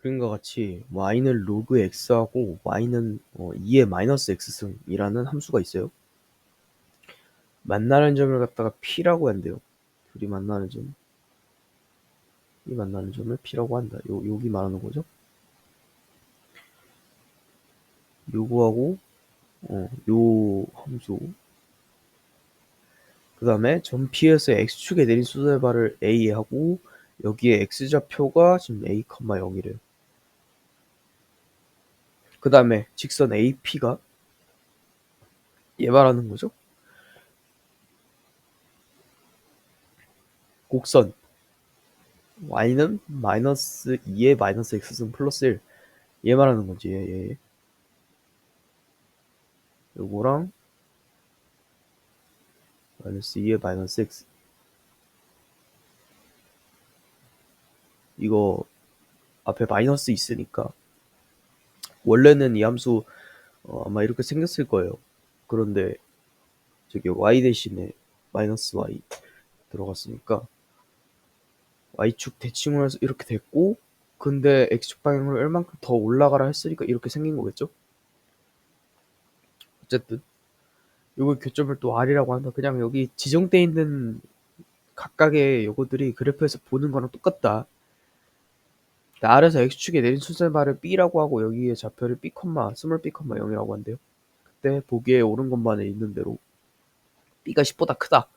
그림과 같이 y는 로그 x하고 y는 2의 마이너스 x승이라는 함수가 있어요. 만나는 점을 갖다가 p라고 한대요. 둘이 만나는 점, 이 만나는 점을 p라고 한다. 여기 말하는 거죠. 요거하고 요 함수, 그 다음에 점 P에서 X축에 내린 수열발을 A 하고 여기에 X좌표가 지금 A, 0이래요. 그 다음에 직선 AP가 얘 말하는 거죠. 곡선 Y는 마이너스 2의 마이너스 X승 플러스 1, 얘 말하는 거지. 얘. 요거랑 마이너스 2의 마이너스 X, 이거 앞에 마이너스 있으니까 원래는 이 함수 아마 이렇게 생겼을 거예요. 그런데 저기 y 대신에 마이너스 y 들어갔으니까 y축 대칭을 해서 이렇게 됐고, 근데 x축 방향으로 얼만큼 더 올라가라 했으니까 이렇게 생긴 거겠죠. 어쨌든 요거 교점을 또 r이라고 한다. 그냥 여기 지정되어 있는 각각의 요거들이 그래프에서 보는 거랑 똑같다. r에서 x축에 내린 순서발을 b라고 하고 여기에 좌표를 b, 스몰 b, 0이라고 한대요. 그때 보기에 옳은 것만에 있는 대로 b가 10보다 크다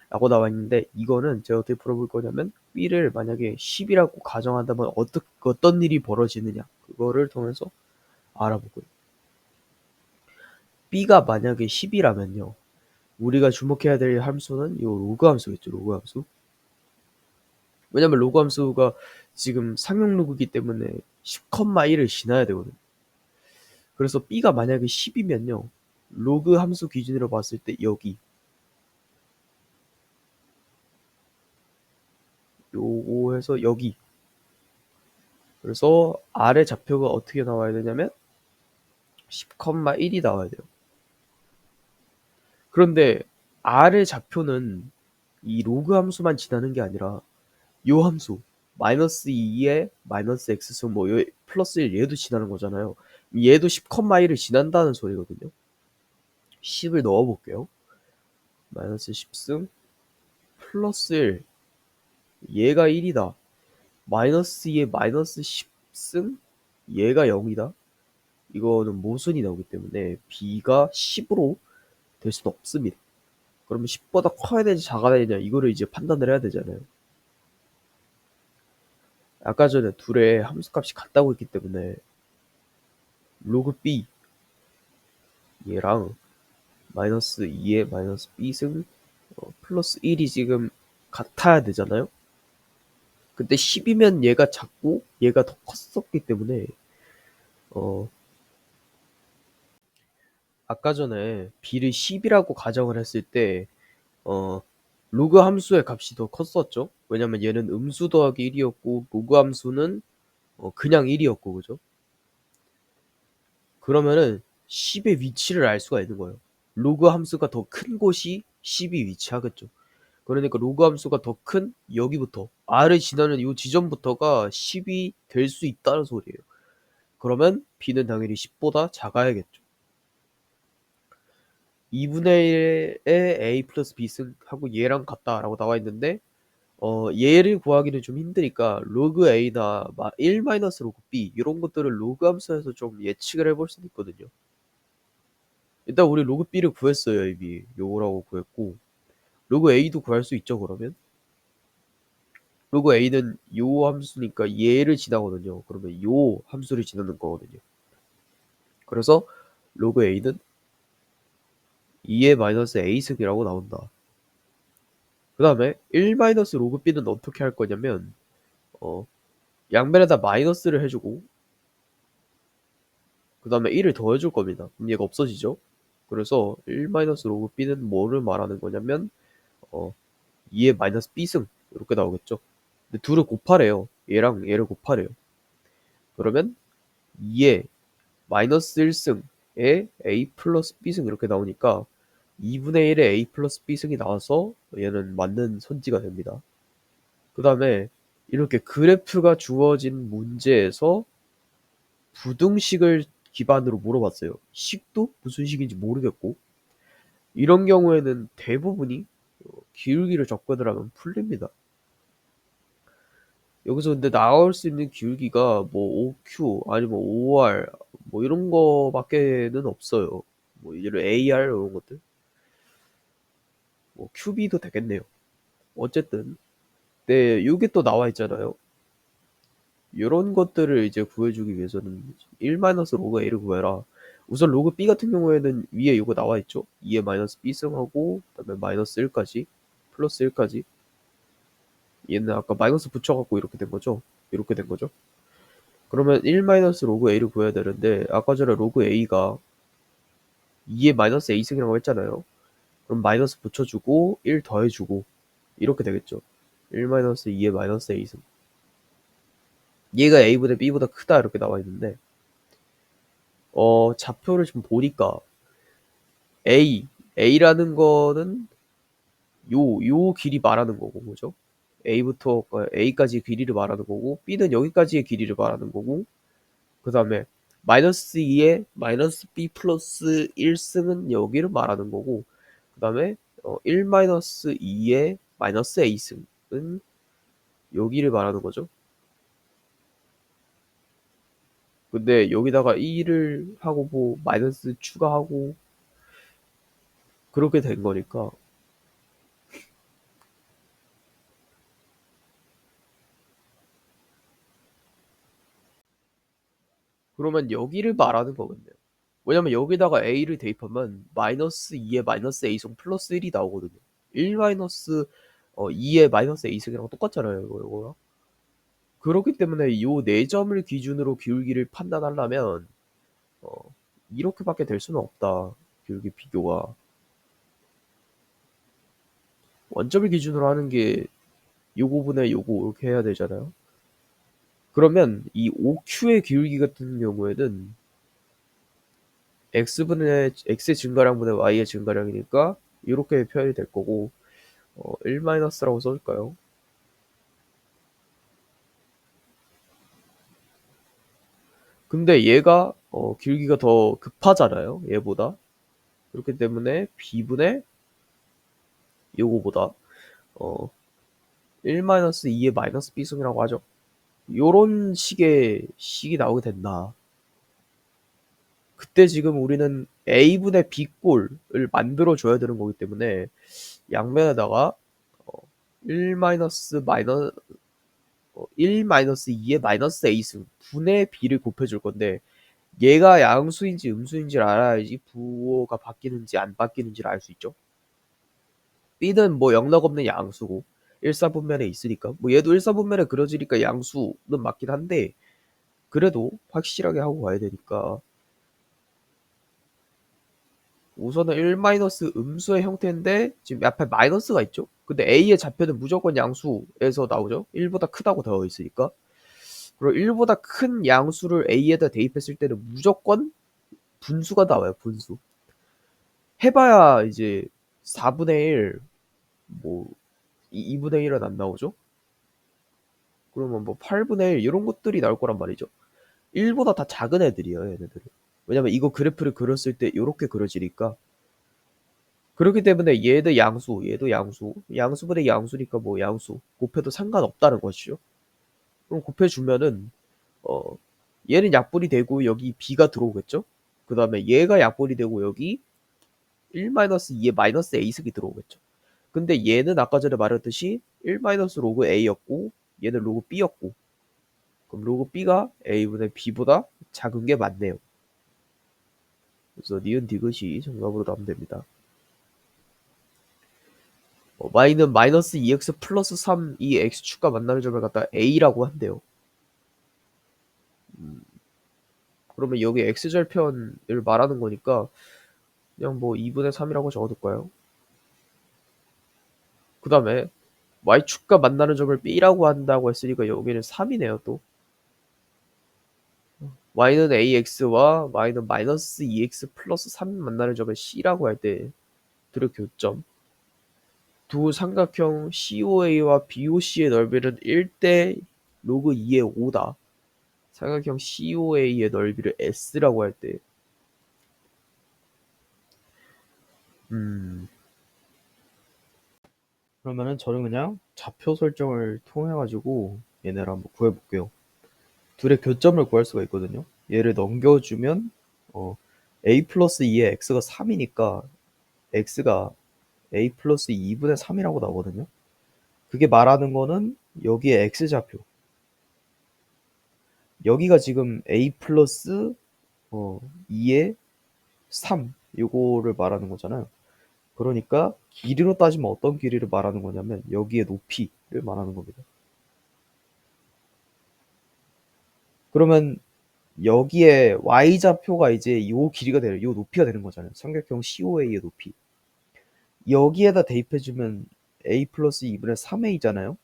라고 나와 있는데, 이거는 제가 어떻게 풀어볼 거냐면 b를 만약에 10이라고 가정한다면 어떤 일이 벌어지느냐, 그거를 통해서 알아보고요. b가 만약에 10이라면요, 우리가 주목해야 될 함수는 이 로그 함수겠죠. 로그 함수. 왜냐면 로그 함수가 지금 상용 로그이기 때문에 10,1을 지나야 되거든요. 그래서 b가 만약에 10이면요, 로그 함수 기준으로 봤을 때 여기 요거 해서 여기, 그래서 r의 좌표가 어떻게 나와야 되냐면 10,1이 나와야 돼요. 그런데 r의 좌표는 이 로그 함수만 지나는 게 아니라 요 함수 마이너스 2에 마이너스 x승 플러스 1 얘도 지나는 거잖아요. 얘도 10,1을 지난다는 소리거든요. 10을 넣어볼게요. 마이너스 10승 플러스 1, 얘가 1이다. 마이너스 2에 마이너스 10승 얘가 0이다. 이거는 모순이 나오기 때문에 b가 10으로 될 수도 없습니다. 그러면 10보다 커야 되지 작아야 되냐, 이거를 이제 판단을 해야 되잖아요. 아까 전에 둘의 함수값이 같다고 했기 때문에 로그 b 얘랑 마이너스 2의 마이너스 b승 플러스 1이 지금 같아야 되잖아요. 근데 10이면 얘가 작고 얘가 더 컸었기 때문에 아까 전에 b를 10이라고 가정을 했을 때 로그 함수의 값이 더 컸었죠. 왜냐면 얘는 음수 더하기 1이었고 로그 함수는 그냥 1이었고, 그죠? 그러면은 10의 위치를 알 수가 있는 거예요. 로그 함수가 더 큰 곳이 10이 위치하겠죠. 그러니까 로그 함수가 더 큰 여기부터 r을 지나는 이 지점부터가 10이 될 수 있다는 소리예요. 그러면 b는 당연히 10보다 작아야겠죠. 2분의 1의 a 플러스 b승하고 얘랑 같다라고 나와 있는데 얘를 구하기는 좀 힘드니까 로그 a나 1 마이너스 로그 b 이런 것들을 로그 함수에서 좀 예측을 해볼 수는 있거든요. 일단 우리 로그 b를 구했어요. 이미 요거라고 구했고, 로그 a도 구할 수 있죠. 그러면 로그 a는 요 함수니까 얘를 지나거든요. 그러면 요 함수를 지나는 거거든요. 그래서 로그 a는 2의 마이너스 a승이라고 나온다. 그 다음에 1 마이너스 로그 b는 어떻게 할 거냐면 양변에다 마이너스를 해주고 그 다음에 1을 더해줄 겁니다. 그럼 얘가 없어지죠. 그래서 1 마이너스 로그 b는 뭐를 말하는 거냐면 2의 마이너스 b승 이렇게 나오겠죠. 근데 둘을 곱하래요. 얘랑 얘를 곱하래요. 그러면 2의 마이너스 1승에 a 플러스 b승 이렇게 나오니까 2분의 1의 a 플러스 b승이 나와서 얘는 맞는 선지가 됩니다. 그 다음에 이렇게 그래프가 주어진 문제에서 부등식을 기반으로 물어봤어요. 식도 무슨 식인지 모르겠고 이런 경우에는 대부분이 기울기를 접근을 하면 풀립니다. 여기서 근데 나올 수 있는 기울기가 뭐 OQ 아니면 OR 뭐 이런 거밖에는 없어요. 뭐 예를 AR 이런 것들 뭐 QB도 되겠네요. 어쨌든 네 요게 또 나와 있잖아요. 요런 것들을 이제 구해주기 위해서는 1-로그 A를 구해라. 우선 로그 B 같은 경우에는 위에 요거 나와 있죠. 2의 마이너스 B승하고 그다음에 마이너스 1까지 플러스 1까지 얘는 아까 마이너스 붙여갖고 이렇게 된 거죠. 이렇게 된 거죠. 그러면 1-로그 A를 구해야 되는데 아까 전에 로그 A가 2의 마이너스 A승이라고 했잖아요. 그럼 마이너스 붙여주고 1 더해주고 이렇게 되겠죠. 1-2의 마이너스 A승 얘가 A분의 B보다 크다 이렇게 나와 있는데 좌표를 좀 보니까 A라는 거는 요 길이 말하는 거고, 그죠? A부터 A까지 길이를 말하는 거고, B는 여기까지의 길이를 말하는 거고, 그 다음에 마이너스 2에 마이너스 B 플러스 1승은 여기를 말하는 거고, 그 다음에 1-2에 마이너스 A승은 여기를 말하는 거죠. 근데 여기다가 2를 하고 뭐 마이너스 추가하고 그렇게 된 거니까 그러면 여기를 말하는 거겠네요. 왜냐면 여기다가 a를 대입하면 마이너스 2의 마이너스 a승 플러스 1이 나오거든요. 1 마이너스 2의 마이너스 a승이랑 똑같잖아요. 이거요. 그렇기 때문에 요 4점을 기준으로 기울기를 판단하려면 어, 이렇게밖에 될 수는 없다. 기울기 비교가. 원점을 기준으로 하는 게 요거분의 요거 이렇게 해야 되잖아요. 그러면 이 OQ의 기울기 같은 경우에는 x의 증가량분의 y의 증가량이니까 이렇게 표현이 될 거고 1-라고 써줄까요? 근데 얘가 길기가 더 급하잖아요. 얘보다. 그렇기 때문에 b분의 요거보다 어, 1-2의 마이너스 b승이라고 하죠. 요런 식이 나오게 된다. 그때 지금 우리는 a분의 b꼴을 만들어줘야 되는 거기 때문에 양면에다가 1 1-2의 마이너스 a승 분의 b를 곱해줄 건데 얘가 양수인지 음수인지를 알아야지 부호가 바뀌는지 안 바뀌는지를 알 수 있죠. b는 뭐 영락 없는 양수고 1사분면에 있으니까 뭐 얘도 1사분면에 그려지니까 양수는 맞긴 한데 그래도 확실하게 하고 가야 되니까 우선은 1 음수의 형태인데 지금 앞에 마이너스가 있죠. 근데 a의 좌표는 무조건 양수에서 나오죠. 1보다 크다고 되어 있으니까. 그리고 1보다 큰 양수를 a에다 대입했을 때는 무조건 분수가 나와요. 분수. 해봐야 이제 4분의 1, 뭐 2분의 1은 안 나오죠? 그러면 뭐 8분의 1 이런 것들이 나올 거란 말이죠. 1보다 다 작은 애들이에요, 얘네들은. 왜냐면 이거 그래프를 그렸을 때 이렇게 그려지니까. 그렇기 때문에 얘도 양수, 얘도 양수, 양수분의 양수니까 뭐 양수 곱해도 상관없다는 것이죠. 그럼 곱해주면은 어 얘는 약분이 되고 여기 b가 들어오겠죠? 그 다음에 얘가 약분이 되고 여기 1-2의 마이너스 a승이 들어오겠죠. 근데 얘는 아까 전에 말했듯이 1-로그 a였고 얘는 로그 b였고 그럼 로그 b가 a분의 b보다 작은 게 맞네요. 그래서 니은 디귿이 정답으로 나오면 됩니다. y는 마이너스 2x 플러스 3 이 x축과 만나는 점을 갖다 a라고 한대요. 그러면 여기 x절편을 말하는 거니까 그냥 뭐 2분의 3이라고 적어둘까요? 그 다음에 y축과 만나는 점을 b라고 한다고 했으니까 여기는 3이네요 또. y는 ax와 y는 마이너스 2x 플러스 3이 만나는 점을 c라고 할 때 들의 교점 두 삼각형 COA와 BOC의 넓이는 1대 로그 2의 5다. 삼각형 COA의 넓이를 S라고 할 때, 그러면은 저는 그냥 좌표 설정을 통해 가지고 얘네를 한번 구해 볼게요. 둘의 교점을 구할 수가 있거든요. 얘를 넘겨주면 a 플러스 2의 x가 3이니까 x가 a 플러스 2분의 3이라고 나오거든요. 그게 말하는 거는 여기에 x좌표, 여기가 지금 a 플러스 2의 3 요거를 말하는 거잖아요. 그러니까 길이로 따지면 어떤 길이를 말하는 거냐면 여기에 높이를 말하는 겁니다. 그러면 여기에 y좌표가 이제 요 길이가 되는, 요 높이가 되는 거잖아요. 삼각형 COA의 높이. 여기에다 대입해주면 a 플러스 2분의 3a잖아요.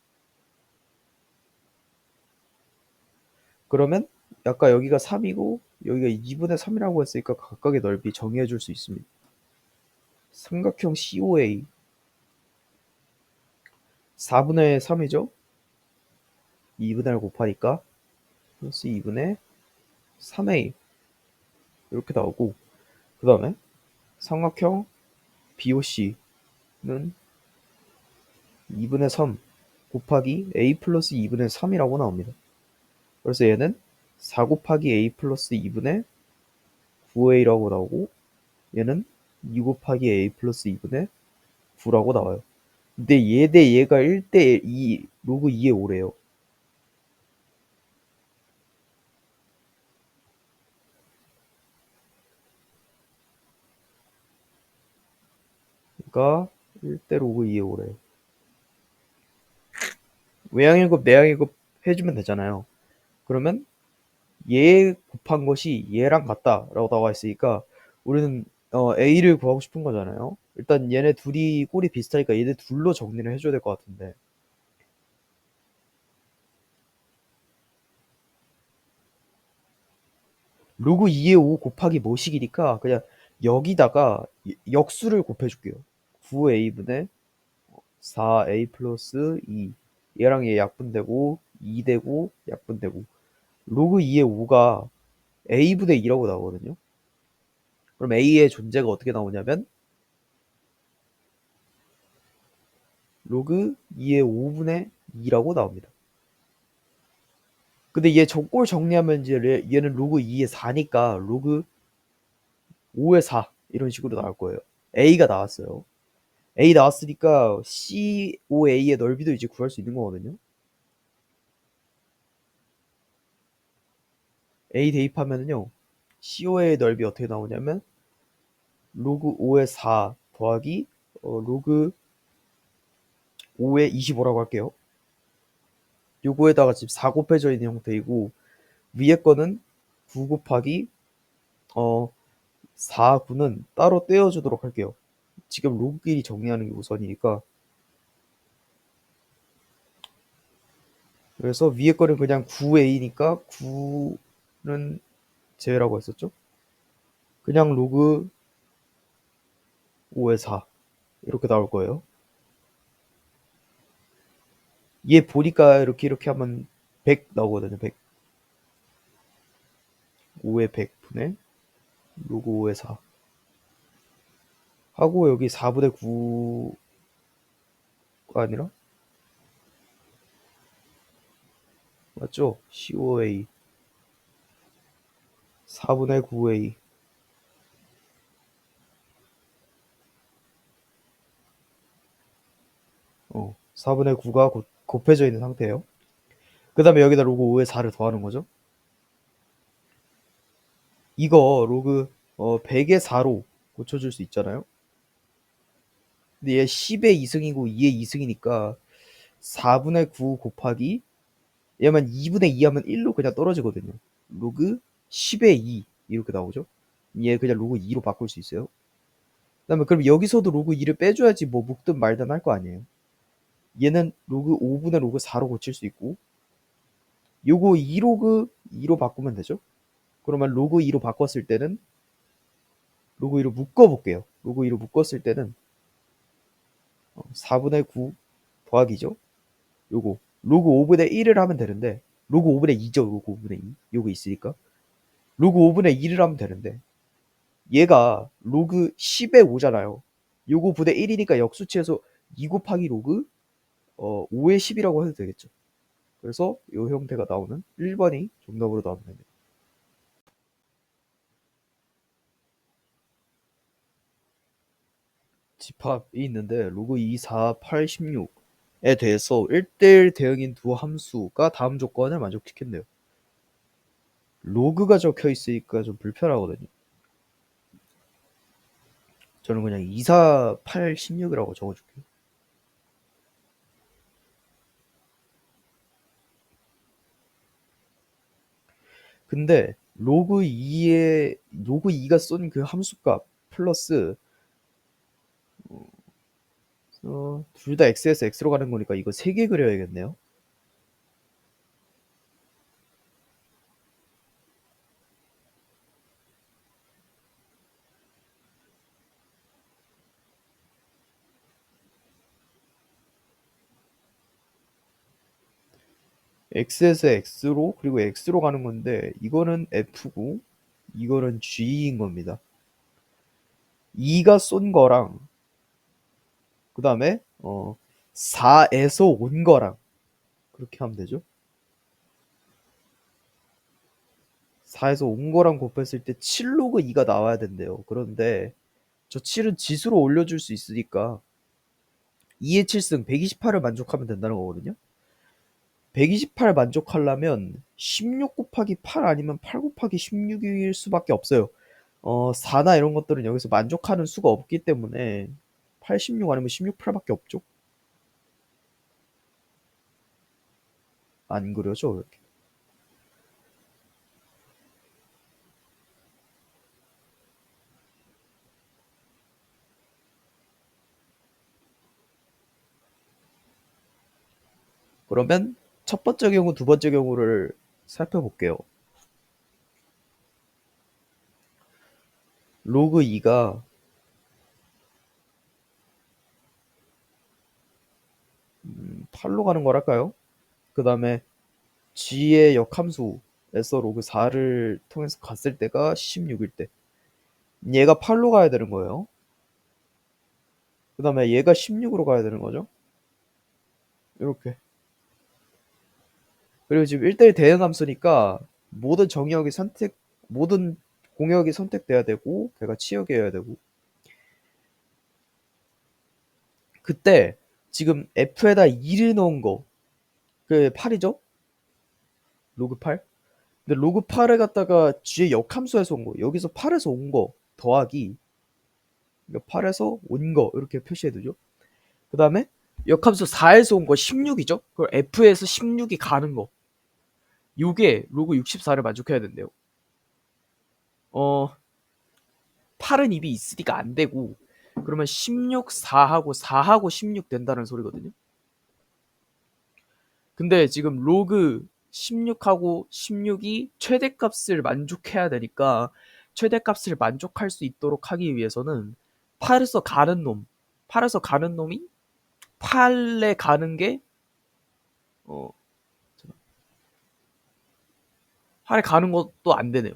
그러면 아까 여기가 3이고 여기가 2분의 3이라고 했으니까 각각의 넓이 정의해 줄 수 있습니다. 삼각형 COA 4분의 3이죠. 2분의 1 곱하니까 플러스 2분의 3a 이렇게 나오고, 그 다음에 삼각형 BOC는 2분의 3 곱하기 a 플러스 2분의 3이라고 나옵니다. 그래서 얘는 4 곱하기 a 플러스 2분의 9a라고 나오고, 얘는 2 곱하기 a 플러스 2분의 9라고 나와요. 근데 얘 대 얘가 1대 2 로그 2의 5래요. 그러니까 1대 로그 2의 5래요. 외양일곱 내양일곱 해주면 되잖아요. 그러면 얘 곱한 것이 얘랑 같다라고 나와 있으니까 우리는 a를 구하고 싶은 거잖아요. 일단 얘네 둘이 꼴이 비슷하니까 얘네 둘로 정리를 해줘야 될 것 같은데, 로그 2의 5 곱하기 뭐식이니까 그냥 여기다가 역수를 곱해줄게요. 9a분의 4a 플러스 2, 얘랑 얘 약분되고 2 되고 약분되고 로그 2의 5가 a분의 2라고 나오거든요. 그럼 a의 존재가 어떻게 나오냐면 로그 2의 5분의 2라고 나옵니다. 근데 얘 저꼴 정리하면 이제 얘는 로그 2의 4니까 로그 5의 4 이런 식으로 나올 거예요. a가 나왔어요. a 나왔으니까 COA의 넓이도 이제 구할 수 있는 거거든요. a 대입하면은요, COA의 넓이 어떻게 나오냐면 로그 5의 4 더하기 로그 5의 25라고 할게요. 요거에다가 지금 4 곱해져 있는 형태이고, 위에 거는 9 곱하기 4, 9는 따로 떼어주도록 할게요. 지금 로그끼리 정리하는 게 우선이니까. 그래서 위에 거는 그냥 9a니까 9는 제외라고 했었죠. 그냥 로그 5의 4 이렇게 나올 거예요. 얘 보니까 이렇게 하면 100 나오거든요. 100. 5의 100분의 로그 5의 4 하고, 여기 4분의 9가 아니라 맞죠? COA 4분의 9a 4분의 9가 곱해져 있는 상태예요. 그 다음에 여기다 로그 5의 4를 더하는 거죠. 이거 로그 100의 4로 고쳐줄 수 있잖아요. 근데 얘 10의 2승이고 2의 2승이니까 4분의 9 곱하기, 얘만 2분의 2 하면 1로 그냥 떨어지거든요. 로그 10의 2 이렇게 나오죠. 얘 그냥 로그 2로 바꿀 수 있어요. 그다음에 그럼 여기서도 로그 2를 빼줘야지 뭐 묶든 말든 할 거 아니에요. 얘는 로그 5분의 로그 4로 고칠 수 있고, 요거 2로그 2로 바꾸면 되죠. 그러면 로그 2로 바꿨을 때는 로그 2로 묶어볼게요. 로그 2로 묶었을 때는 4분의 9 더하기죠. 요거 로그 5분의 1을 하면 되는데, 로그 5분의 2죠. 로그 5분의 2. 요거 있으니까. 로그 5분의 2를 하면 되는데 얘가 로그 10의 5잖아요. 요거 분의 1이니까 역수치에서 2 곱하기 로그 5의 10이라고 해도 되겠죠. 그래서 요 형태가 나오는 1번이 정답으로 나오면 됩니다. 집합이 있는데 로그 2, 4, 8, 16에 대해서 1대1 대응인 두 함수가 다음 조건을 만족시켰네요. 로그가 적혀 있으니까 좀 불편하거든요. 저는 그냥 2, 4, 8, 16이라고 적어줄게요. 근데 로그 2가 쏜 그 함수값 플러스 둘 다 x에서 x로 가는 거니까 이거 3개 그려야겠네요. x에서 x로 그리고 x로 가는 건데 이거는 f고 이거는 g인 겁니다. 2가 쏜 거랑 그 다음에 4에서 온 거랑 그렇게 하면 되죠. 4에서 온 거랑 곱했을 때 7로그 2가 나와야 된대요. 그런데 저 7은 지수로 올려줄 수 있으니까 2의 7승 128을 만족하면 된다는 거거든요. 128 만족하려면 16 곱하기 8 아니면 8 곱하기 16일 수밖에 없어요. 4나 이런 것들은 여기서 만족하는 수가 없기 때문에 8, 16 아니면 16, 8밖에 없죠. 안 그려져 이렇게. 그러면 첫 번째 경우, 두 번째 경우를 살펴볼게요. 로그 2가 8로 가는 거랄까요? 그 다음에 g의 역함수에서 로그 4를 통해서 갔을 때가 16일 때 얘가 8로 가야 되는 거예요. 그 다음에 얘가 16으로 가야 되는 거죠. 이렇게. 그리고 지금 1대1 대응 함수니까 모든 공역이 선택돼야 되고 걔가 치역이어야 되고 그때 지금 f에다 2를 넣은 거 그 8이죠? 로그 8? 근데 로그 8을 갖다가 g의 역함수에서 온 거 여기서 8에서 온 거 더하기 8에서 온 거 이렇게 표시해두죠. 그 다음에 역함수 4에서 온 거 16이죠? 그걸 f에서 16이 가는 거 요게 로그 64를 만족해야 된대요. 어 8은 입이 있으니까 안 되고 그러면 16, 4하고 4하고 16 된다는 소리거든요. 근데 지금 로그 16하고 16이 최대값을 만족해야 되니까 최대값을 만족할 수 있도록 하기 위해서는 8에서 가는 놈, 8에서 가는 놈이 8에 가는 게 어, 8에 가는 것도 안 되네요.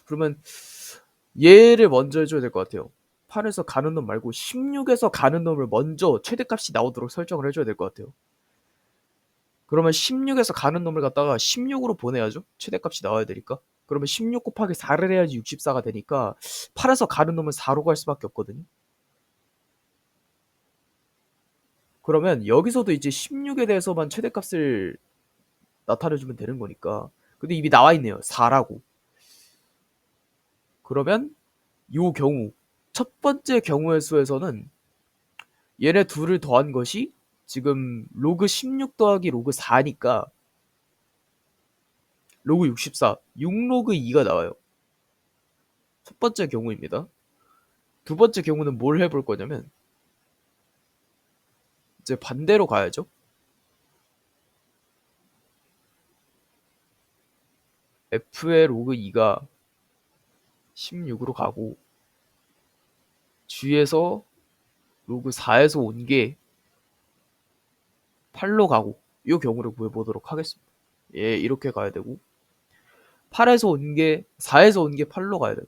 그러면 얘를 먼저 해줘야 될 것 같아요. 8에서 가는 놈 말고 16에서 가는 놈을 먼저 최대값이 나오도록 설정을 해줘야 될 것 같아요. 그러면 16에서 가는 놈을 갖다가 16으로 보내야죠. 최대값이 나와야 되니까. 그러면 16 곱하기 4를 해야지 64가 되니까 8에서 가는 놈은 4로 갈 수밖에 없거든요. 그러면 여기서도 이제 16에 대해서만 최대값을 나타내주면 되는 거니까. 근데 이미 나와 있네요. 4라고. 그러면 요 경우 첫 번째 경우의 수에서는 얘네 둘을 더한 것이 지금 로그 16 더하기 로그 4니까 로그 64, 6로그 2가 나와요. 첫 번째 경우입니다. 두 번째 경우는 뭘 해볼 거냐면 이제 반대로 가야죠. f의 로그 2가 16으로 가고 g에서 로그 4에서 온 게 8로 가고 이 경우를 구해보도록 하겠습니다. 얘 이렇게 가야 되고 8에서 온 게 4에서 온 게 8로 가야 돼.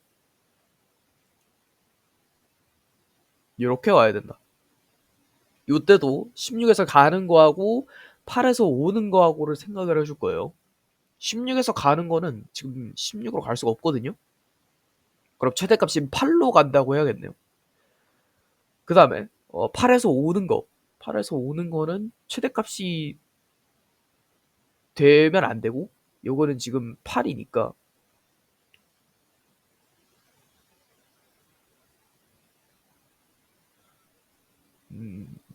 이렇게 와야 된다. 요때도 16에서 가는 거하고 8에서 오는 거하고를 생각을 해줄 거예요. 16에서 가는 거는 지금 16으로 갈 수가 없거든요. 그럼 최대값이 8로 간다고 해야겠네요. 그 다음에 8에서 오는 거 8에서 오는 거는 최대값이 되면 안 되고 요거는 지금 8이니까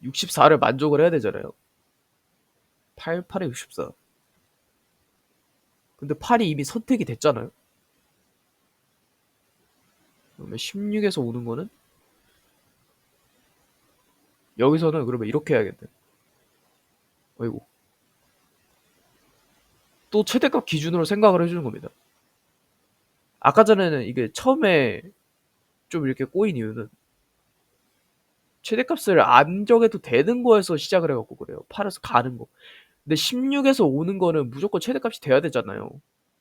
64를 만족을 해야 되잖아요. 8, 8에 64. 근데 8이 이미 선택이 됐잖아요. 그러면 16에서 오는 거는 여기서는 그러면 이렇게 해야겠네. 어이고. 또 최대값 기준으로 생각을 해주는 겁니다. 아까 전에는 이게 처음에 좀 이렇게 꼬인 이유는 최대값을 안 정해도 되는 거에서 시작을 해갖고 그래요. 8에서 가는 거. 근데 16에서 오는 거는 무조건 최대값이 돼야 되잖아요.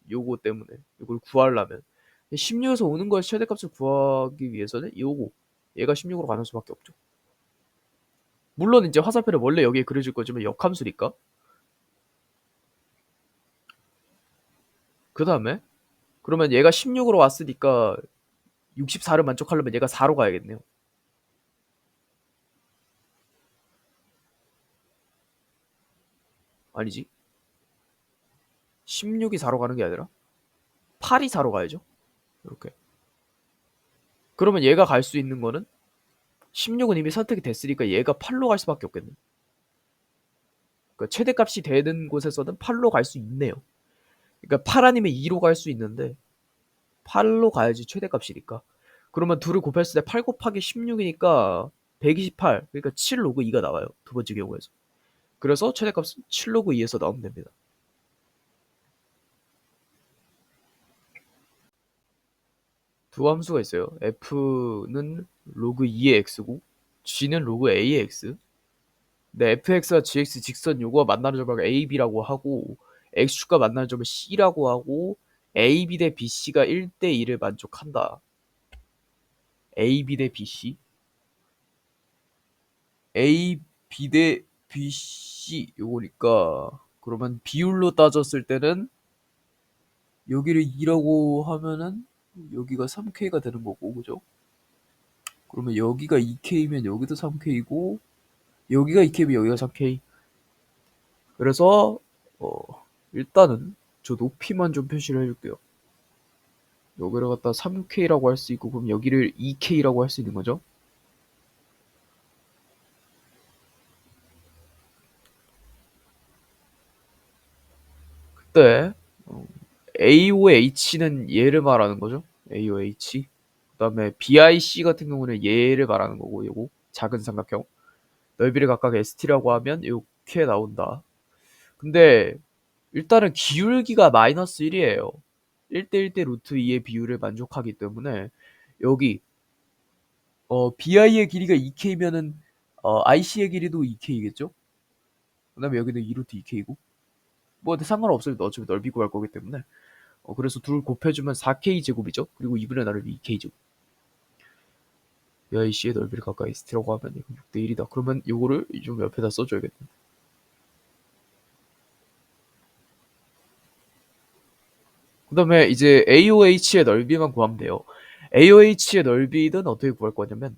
요거 때문에. 요걸 구하려면. 16에서 오는 거에서 최대값을 구하기 위해서는 요거. 얘가 16으로 가는 수밖에 없죠. 물론 이제 화살표를 원래 여기에 그려줄 거지만 역함수니까. 그 다음에 그러면 얘가 16으로 왔으니까 64를 만족하려면 얘가 4로 가야겠네요. 아니지. 16이 4로 가는 게 아니라 8이 4로 가야죠. 이렇게. 그러면 얘가 갈 수 있는 거는 16은 이미 선택이 됐으니까 얘가 8로 갈 수밖에 없겠네. 그러니까 최대값이 되는 곳에서는 8로 갈 수 있네요. 그러니까 8 아니면 2로 갈 수 있는데 8로 가야지 최대값이니까. 그러면 둘을 곱했을 때 8 곱하기 16이니까 128. 그러니까 7 로그 2가 나와요. 두 번째 경우에서. 그래서 최대값은 7 로그 2에서 나오면 됩니다. 두 함수가 있어요. f는 로그 2의 x고 g는 로그 a의 x. 근데 fx와 gx 직선 요거와 만나는 점을 ab라고 하고 x축과 만나는 점을 c라고 하고 ab 대 bc가 1대 2를 만족한다. ab 대 bc a b 대 bc 요거니까 그러면 비율로 따졌을 때는 여기를 2라고 하면은 여기가 3k가 되는 거고 그죠? 그러면 여기가 2k면 여기도 3k고 여기가 2k면 여기가 3k. 그래서 일단은 저 높이만 좀 표시를 해줄게요. 여기를 갖다 3k라고 할 수 있고 그럼 여기를 2k라고 할 수 있는 거죠. 그때 AOH는 얘를 말하는 거죠. AOH. 그다음에 BIC 같은 경우는 얘를 말하는 거고 요거 작은 삼각형. 넓이를 각각 ST라고 하면 이렇게 나온다. 근데 일단은 기울기가 마이너스 1이에요. 1대1대 루트 2의 비율을 만족하기 때문에 여기 BI의 길이가 2K면은 IC의 길이도 2K겠죠? 그다음에 여기는 2루트 2K고 뭐 근데 상관없어요. 어차피 넓이 구할 거기 때문에 그래서 둘 곱해주면 4K 제곱이죠. 그리고 2분의 나누기 2K 제곱. BIC의 넓이를 가까이 ST라고 하면 이거 6대 1이다. 그러면 요거를 좀 옆에다 써줘야겠네. 그다음에 이제 AOH의 넓이만 구하면 돼요. AOH의 넓이는 어떻게 구할 거냐면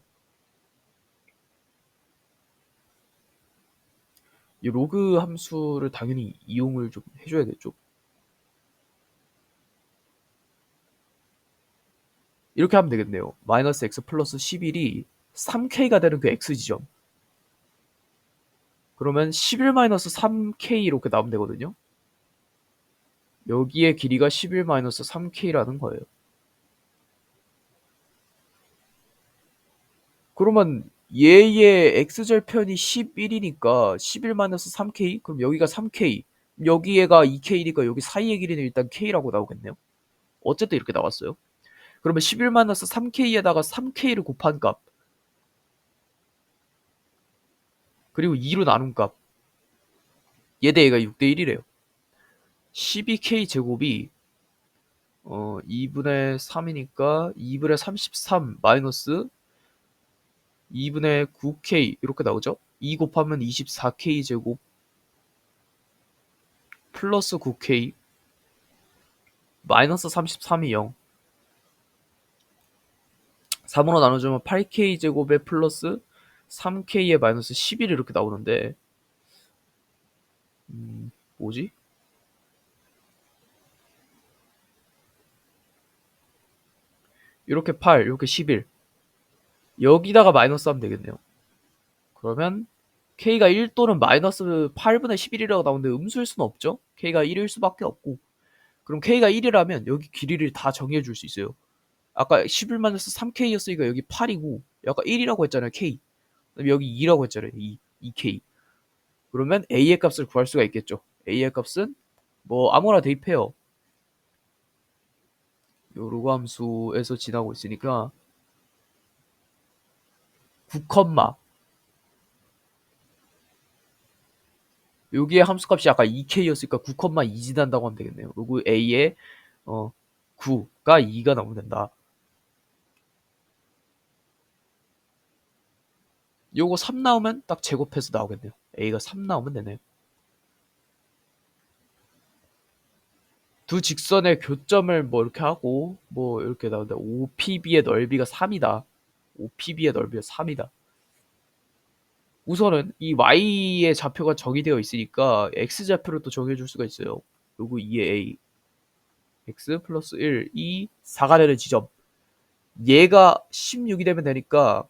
이 로그 함수를 당연히 이용을 좀 해줘야겠죠. 이렇게 하면 되겠네요. 마이너스 x 플러스 11이 3k가 되는 그 x 지점. 그러면 11 마이너스 3k 이렇게 나오면 되거든요. 여기에 길이가 11 마이너스 3k라는 거예요. 그러면 얘의 x절편이 11이니까 11 마이너스 3k? 그럼 여기가 3k. 여기에가 2k니까 여기 사이의 길이는 일단 k라고 나오겠네요. 어쨌든 이렇게 나왔어요. 그러면 11 마이너스 3k에다가 3k를 곱한 값 그리고 2로 나눈 값 얘 대 얘가 6대 1이래요. 12k 제곱이 2분의 3이니까 2분의 33 마이너스 2분의 9k 이렇게 나오죠? 2 곱하면 24k 제곱 플러스 9k 마이너스 33이 0 3으로 나눠주면 8k 제곱에 플러스 3k에 마이너스 11 이렇게 나오는데 뭐지? 이렇게 8 이렇게 11 여기다가 마이너스 하면 되겠네요. 그러면 k가 1 또는 마이너스 8분의 11이라고 나오는데 음수일 수는 없죠? k가 1일 수밖에 없고 그럼 k가 1이라면 여기 길이를 다 정의해 줄 수 있어요. 아까 11-3k였으니까 여기 8이고 아까 1이라고 했잖아요 k 그럼 여기 2라고 했잖아요 2k 그러면 a의 값을 구할 수가 있겠죠. a의 값은 뭐 아무거나 대입해요. 요 로그 함수에서 지나고 있으니까 9, 여기에 함수값이 아까 2k였으니까 9,2 지난다고 하면 되겠네요. 로그 a에 9가 2가 나오면 된다. 요거 3 나오면 딱 제곱해서 나오겠네요. a가 3 나오면 되네요. 두 직선의 교점을 뭐 이렇게 하고 뭐 이렇게 나오는데 OPB의 넓이가 3이다. OPB의 넓이가 3이다. 우선은 이 y의 좌표가 정의되어 있으니까 x 좌표를 또 정해줄 수가 있어요. 요거 2의 a x 플러스 1, 2, 4가 되는 지점 얘가 16이 되면 되니까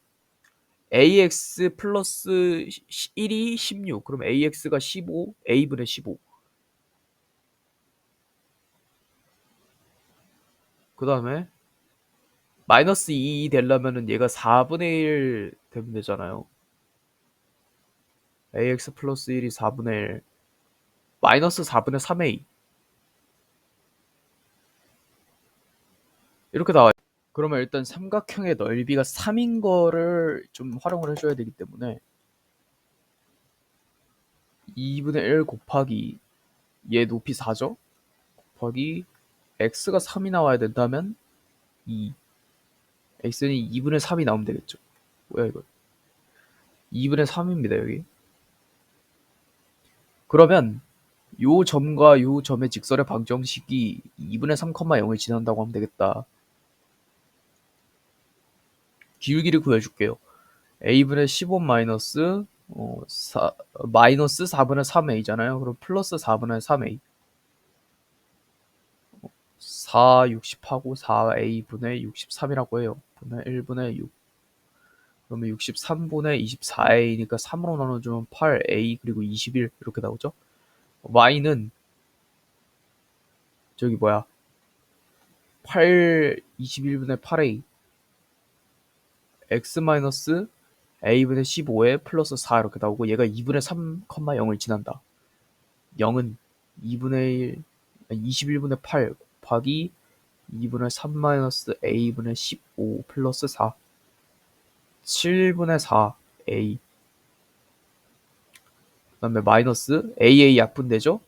ax 플러스 1이 16 그럼 ax가 15 a분의 15 그 다음에 마이너스 2 되려면은 얘가 4분의 1 되면 되잖아요. ax 플러스 1이 4분의 1 마이너스 4분의 3a 이렇게 나와요. 그러면 일단 삼각형의 넓이가 3인 거를 좀 활용을 해줘야 되기 때문에 2분의 1 곱하기 얘 높이 4죠? 곱하기 x가 3이 나와야 된다면 2 x는 2분의 3이 나오면 되겠죠. 뭐야 이거 2분의 3입니다 여기. 그러면 요 점과 요 점의 직선의 방정식이 2분의 3, 0을 지난다고 하면 되겠다. 기울기를 구해줄게요. a분의 15 마이너스 마이너스 4분의 3a잖아요. 그럼 플러스 4분의 3a 4, 60하고 4a분의 63이라고 해요. 분의 1분의 6 그러면 63분의 24a니까 3으로 나눠주면 8a 그리고 21 이렇게 나오죠. y는 저기 뭐야 8 21분의 8a x 마이너스 a분의 15에 플러스 4 이렇게 나오고 얘가 2분의 3, 0을 지난다. 0은 2분의 1 21분의 8 곱하기 2분의 3 마이너스 a분의 15 플러스 4 7분의 4 a 그 다음에 마이너스 aa 약분되죠.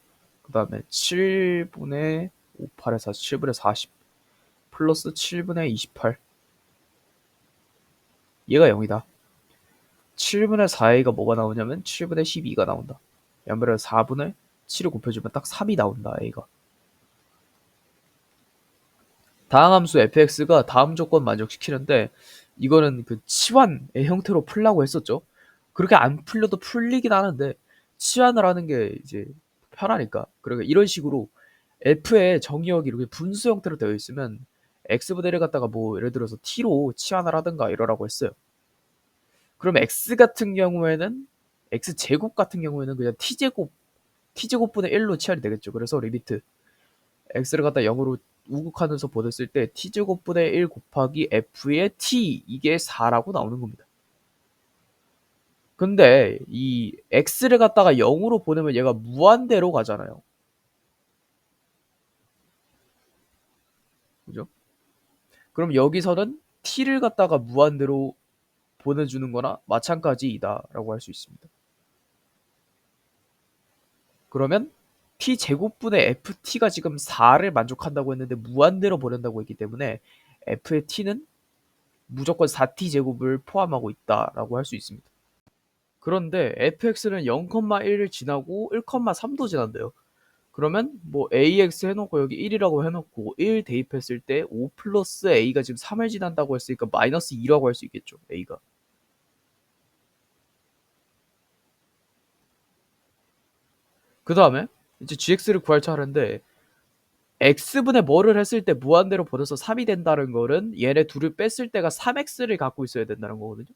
그 다음에 7분의 5, 8에 4 7분의 40 플러스 7분의 28 얘가 0이다. 7분의 4a가 뭐가 나오냐면 7분의 12가 나온다. 양변에 4분의 7을 곱해주면 딱 3이 나온다. a가. 다항 함수 fx가 다음 조건 만족시키는데 이거는 그 치환의 형태로 풀라고 했었죠. 그렇게 안 풀려도 풀리긴 하는데 치환을 하는 게 이제 편하니까. 그러니까 이런 식으로 f의 정의역이 이렇게 분수 형태로 되어 있으면 x분의 1을 갖다가 뭐 예를 들어서 t로 치환을 하든가 이러라고 했어요. 그럼 x 같은 경우에는 x제곱 같은 경우에는 그냥 t제곱분의 1로 치환이 되겠죠. 그래서 리미트 x를 갖다 0으로 우극하면서 보냈을 때 t제곱분의 1 곱하기 f의 t 이게 4라고 나오는 겁니다. 근데 이 x를 갖다가 0으로 보내면 얘가 무한대로 가잖아요. 그죠? 그럼 여기서는 t를 갖다가 무한대로 보내주는 거나 마찬가지이다 라고 할 수 있습니다. 그러면 t 제곱분의 ft가 지금 4를 만족한다고 했는데 무한대로 보낸다고 했기 때문에 f의 t는 무조건 4t 제곱을 포함하고 있다라고 할 수 있습니다. 그런데 fx는 0,1을 지나고 1,3도 지난대요. 그러면 뭐 ax 해놓고 여기 1이라고 해놓고 1 대입했을 때 5 플러스 a가 지금 3을 지난다고 했으니까 마이너스 2라고 할 수 있겠죠. a가. 그 다음에 이제 gx를 구할 차례인데 x분의 뭐를 했을 때 무한대로 보내서 3이 된다는 거는 얘네 둘을 뺐을 때가 3x를 갖고 있어야 된다는 거거든요.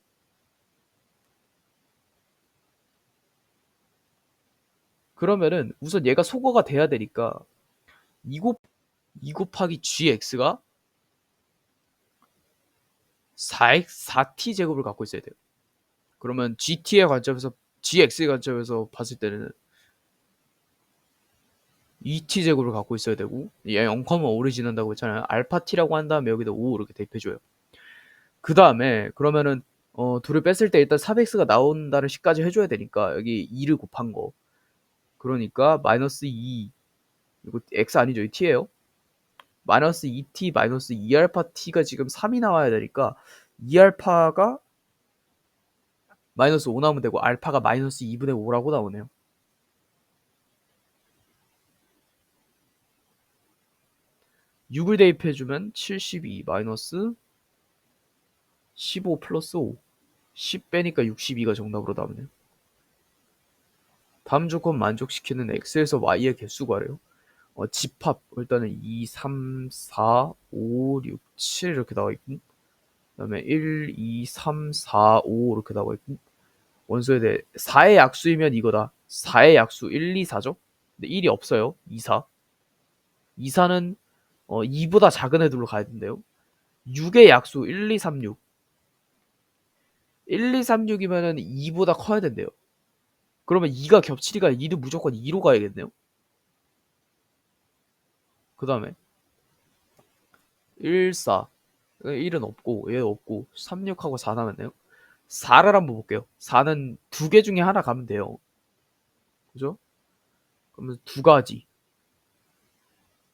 그러면은 우선 얘가 소거가 돼야 되니까 2 곱하기 gx가 4t 제곱을 갖고 있어야 돼요. 그러면 gt의 관점에서 gx의 관점에서 봤을 때는 2t 제곱을 갖고 있어야 되고 얘 0,5를 지난다고 했잖아요. 알파 t라고 한 다음에 여기다 5 이렇게 대입해줘요. 그 다음에 그러면은 둘을 뺐을 때 일단 4x가 나온다는 식까지 해줘야 되니까 여기 2를 곱한 거 그러니까 마이너스 2 이거 x 아니죠? 이 t예요. 마이너스 2t 마이너스 2알파 t가 지금 3이 나와야 되니까 2알파가 마이너스 5 나오면 되고 알파가 마이너스 2분의 5라고 나오네요. 6을 대입해주면 72 마이너스 15 플러스 5 10 빼니까 62가 정답으로 나오네요. 다음 조건 만족시키는 x에서 y의 개수 구하래요. 집합 일단은 2, 3, 4, 5, 6, 7 이렇게 나와 있고 그 다음에 1, 2, 3, 4, 5 이렇게 나와 있고 원소에 대해 4의 약수이면 이거다. 4의 약수 1, 2, 4죠? 근데 1이 없어요. 2, 4. 2, 4는 2보다 작은 애들로 가야 된대요. 6의 약수 1, 2, 3, 6. 1, 2, 3, 6이면은 2보다 커야 된대요. 그러면 2가 겹치니까 2는 무조건 2로 가야겠네요. 그 다음에 1, 4. 1은 없고 얘 없고 3, 6하고 4 남았네요. 4를 한번 볼게요. 4는 두 개 중에 하나 가면 돼요. 그죠? 그러면 두 가지.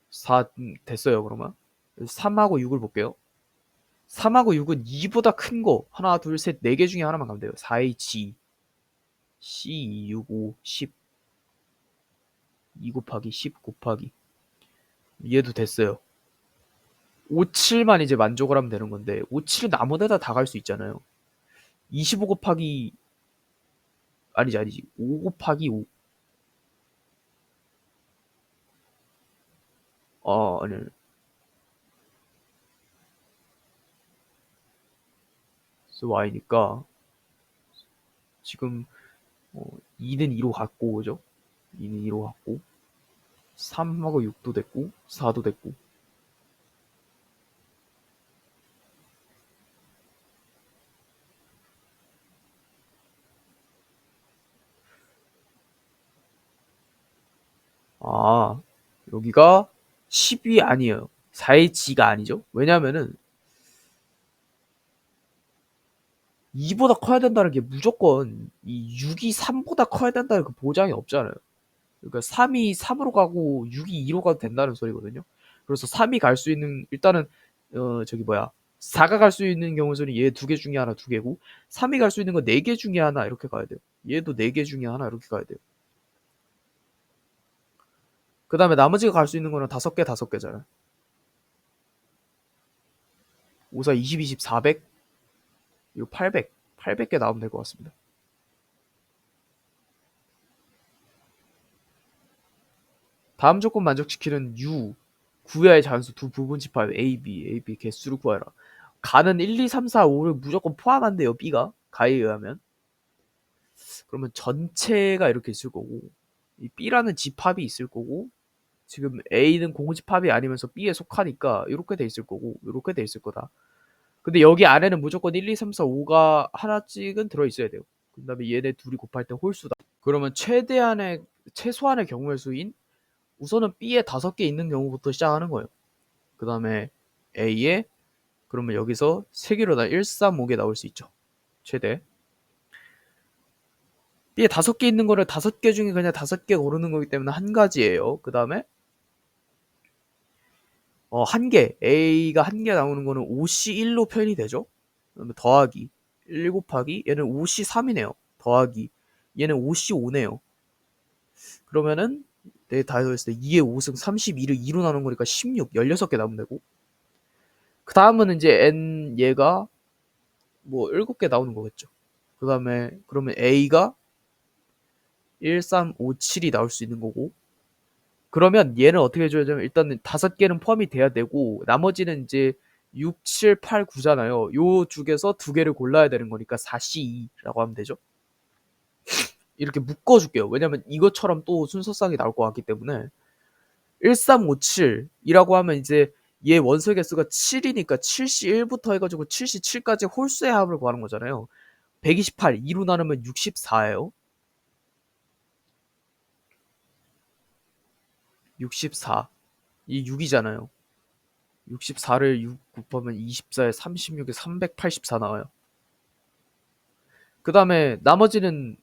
4 됐어요, 그러면. 3하고 6을 볼게요. 3하고 6은 2보다 큰 거. 하나, 둘, 셋, 네 개 중에 하나만 가면 돼요. 4H, C, 6, 5, 10. 2 곱하기 10 곱하기. 얘도 됐어요. 5, 7만 이제 만족을 하면 되는 건데, 5, 7은 아무 데나 다 갈 수 있잖아요. 25 곱하기, 아니지. 5 곱하기 5. 아니. 그래서 Y니까, 지금, 2는 2로 갔고, 그죠? 2는 2로 갔고, 3하고 6도 됐고, 4도 됐고. 아, 여기가 10이 아니에요. 4의 G가 아니죠. 왜냐면은 2보다 커야 된다는 게 무조건 이 6이 3보다 커야 된다는 그 보장이 없잖아요. 그러니까 3이 3으로 가고 6이 2로 가도 된다는 소리거든요. 그래서 3이 갈 수 있는 일단은 저기 뭐야 4가 갈 수 있는 경우에는 얘 두 개 중에 하나 두 개고 3이 갈 수 있는 건 네 개 중에 하나 이렇게 가야 돼요. 얘도 네 개 중에 하나 이렇게 가야 돼요. 그 다음에 나머지가 갈 수 있는 거는 다섯 개 다섯 개잖아요. 5, 4, 20, 20, 400 이거 800 800개 나오면 될 것 같습니다. 다음 조건 만족시키는 U 구야의 자연수 두 부분 집합 AB 개수를 구하라. 가는 1, 2, 3, 4, 5를 무조건 포함한대요. B가 가에 의하면. 그러면 전체가 이렇게 있을 거고 이 B라는 집합이 있을 거고 지금 A는 공집합이 아니면서 B에 속하니까 이렇게 돼 있을 거고 이렇게 돼 있을 거다. 근데 여기 안에는 무조건 1, 2, 3, 4, 5가 하나씩은 들어있어야 돼요. 그 다음에 얘네 둘이 곱할 때 홀수다. 그러면 최소한의 경우의 수인 우선은 B에 5개 있는 경우부터 시작하는 거예요. 그 다음에 A에 그러면 여기서 3개로 다 1, 3, 5개 나올 수 있죠. 최대. B에 5개 있는 거를 5개 중에 그냥 5개 고르는 거기 때문에 한 가지예요. 그 다음에 한 개, A가 한 개 나오는 거는 5C1로 표현이 되죠. 그러면 더하기 1 곱하기 얘는 5C3이네요. 더하기 얘는 5C5네요. 그러면은 다 더했을 때 2의 5승 32를 2로 나눈 거니까 16, 16개 나오면 되고, 그 다음은 이제 N 얘가 뭐 7개 나오는 거겠죠. 그 다음에 그러면 A가 1, 3, 5, 7이 나올 수 있는 거고, 그러면 얘는 어떻게 해줘야 되냐면 일단은 5개는 포함이 돼야 되고 나머지는 이제 6, 7, 8, 9잖아요. 요 중에서 2개를 골라야 되는 거니까 4C2라고 하면 되죠. 이렇게 묶어줄게요. 왜냐면 이것처럼 또 순서상이 나올 것 같기 때문에 1357이라고 하면 이제 얘 원소 개수가 7이니까 7C1부터 해가지고 7C7까지 홀수의 합을 구하는 거잖아요. 128, 2로 나누면 64예요. 64. 이 6이잖아요. 64를 6 곱하면 24에 36에 384 나와요. 그 다음에 나머지는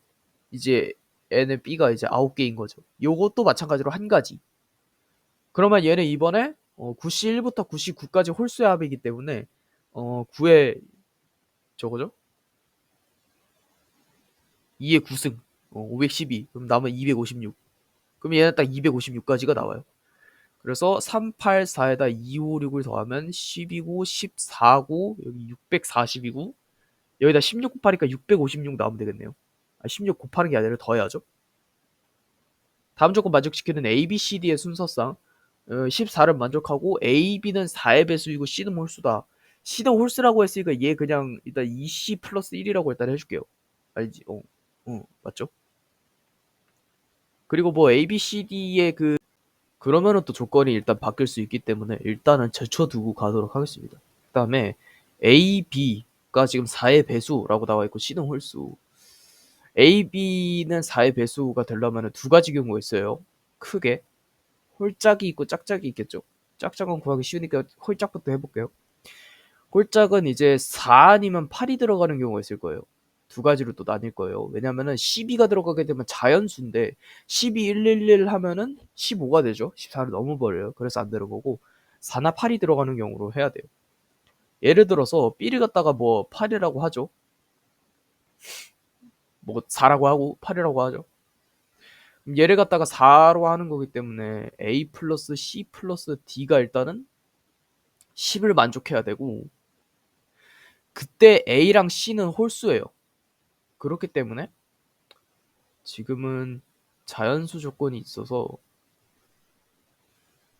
이제 N의 B가 이제 9개인 거죠. 요것도 마찬가지로 한 가지. 그러면 얘는 이번에 9C1부터 9C9까지 홀수의 합이기 때문에 9의 저거죠? 2의 9승 512. 그럼 남은 256. 그럼 얘는 딱 256까지가 나와요. 그래서 384에다 256을 더하면 10이고 14고 여기 640이고 여기다 16 곱하니까 656 나오면 되겠네요. 16 곱하는 게 아니라 더해야죠. 다음 조건 만족시키는 A, B, C, D의 순서상 14를 만족하고 A, B는 4의 배수이고 C는 홀수다. C는 홀수라고 했으니까 얘 그냥 일단 2C 플러스 1이라고 일단 해줄게요. 알지? 맞죠? 그리고 뭐 A, B, C, D의 그러면은 또 조건이 일단 바뀔 수 있기 때문에 일단은 제쳐두고 가도록 하겠습니다. 그 다음에 A, B가 지금 4의 배수라고 나와 있고 C는 홀수. A, B는 4의 배수가 되려면 두 가지 경우가 있어요. 크게 홀짝이 있고 짝짝이 있겠죠. 짝짝은 구하기 쉬우니까 홀짝부터 해볼게요. 홀짝은 이제 4 아니면 8이 들어가는 경우가 있을 거예요. 두 가지로 또 나뉠 거예요. 왜냐면은 12가 들어가게 되면 자연수인데 12, 111 하면은 15가 되죠. 14를 넘어버려요. 그래서 안 되는 거고 4나 8이 들어가는 경우로 해야 돼요. 예를 들어서 B를 갖다가 뭐 8이라고 하죠. 뭐 4라고 하고 8이라고 하죠. 얘를 갖다가 4로 하는 거기 때문에 A 플러스 C 플러스 D가 일단은 10을 만족해야 되고 그때 A랑 C는 홀수예요. 그렇기 때문에 지금은 자연수 조건이 있어서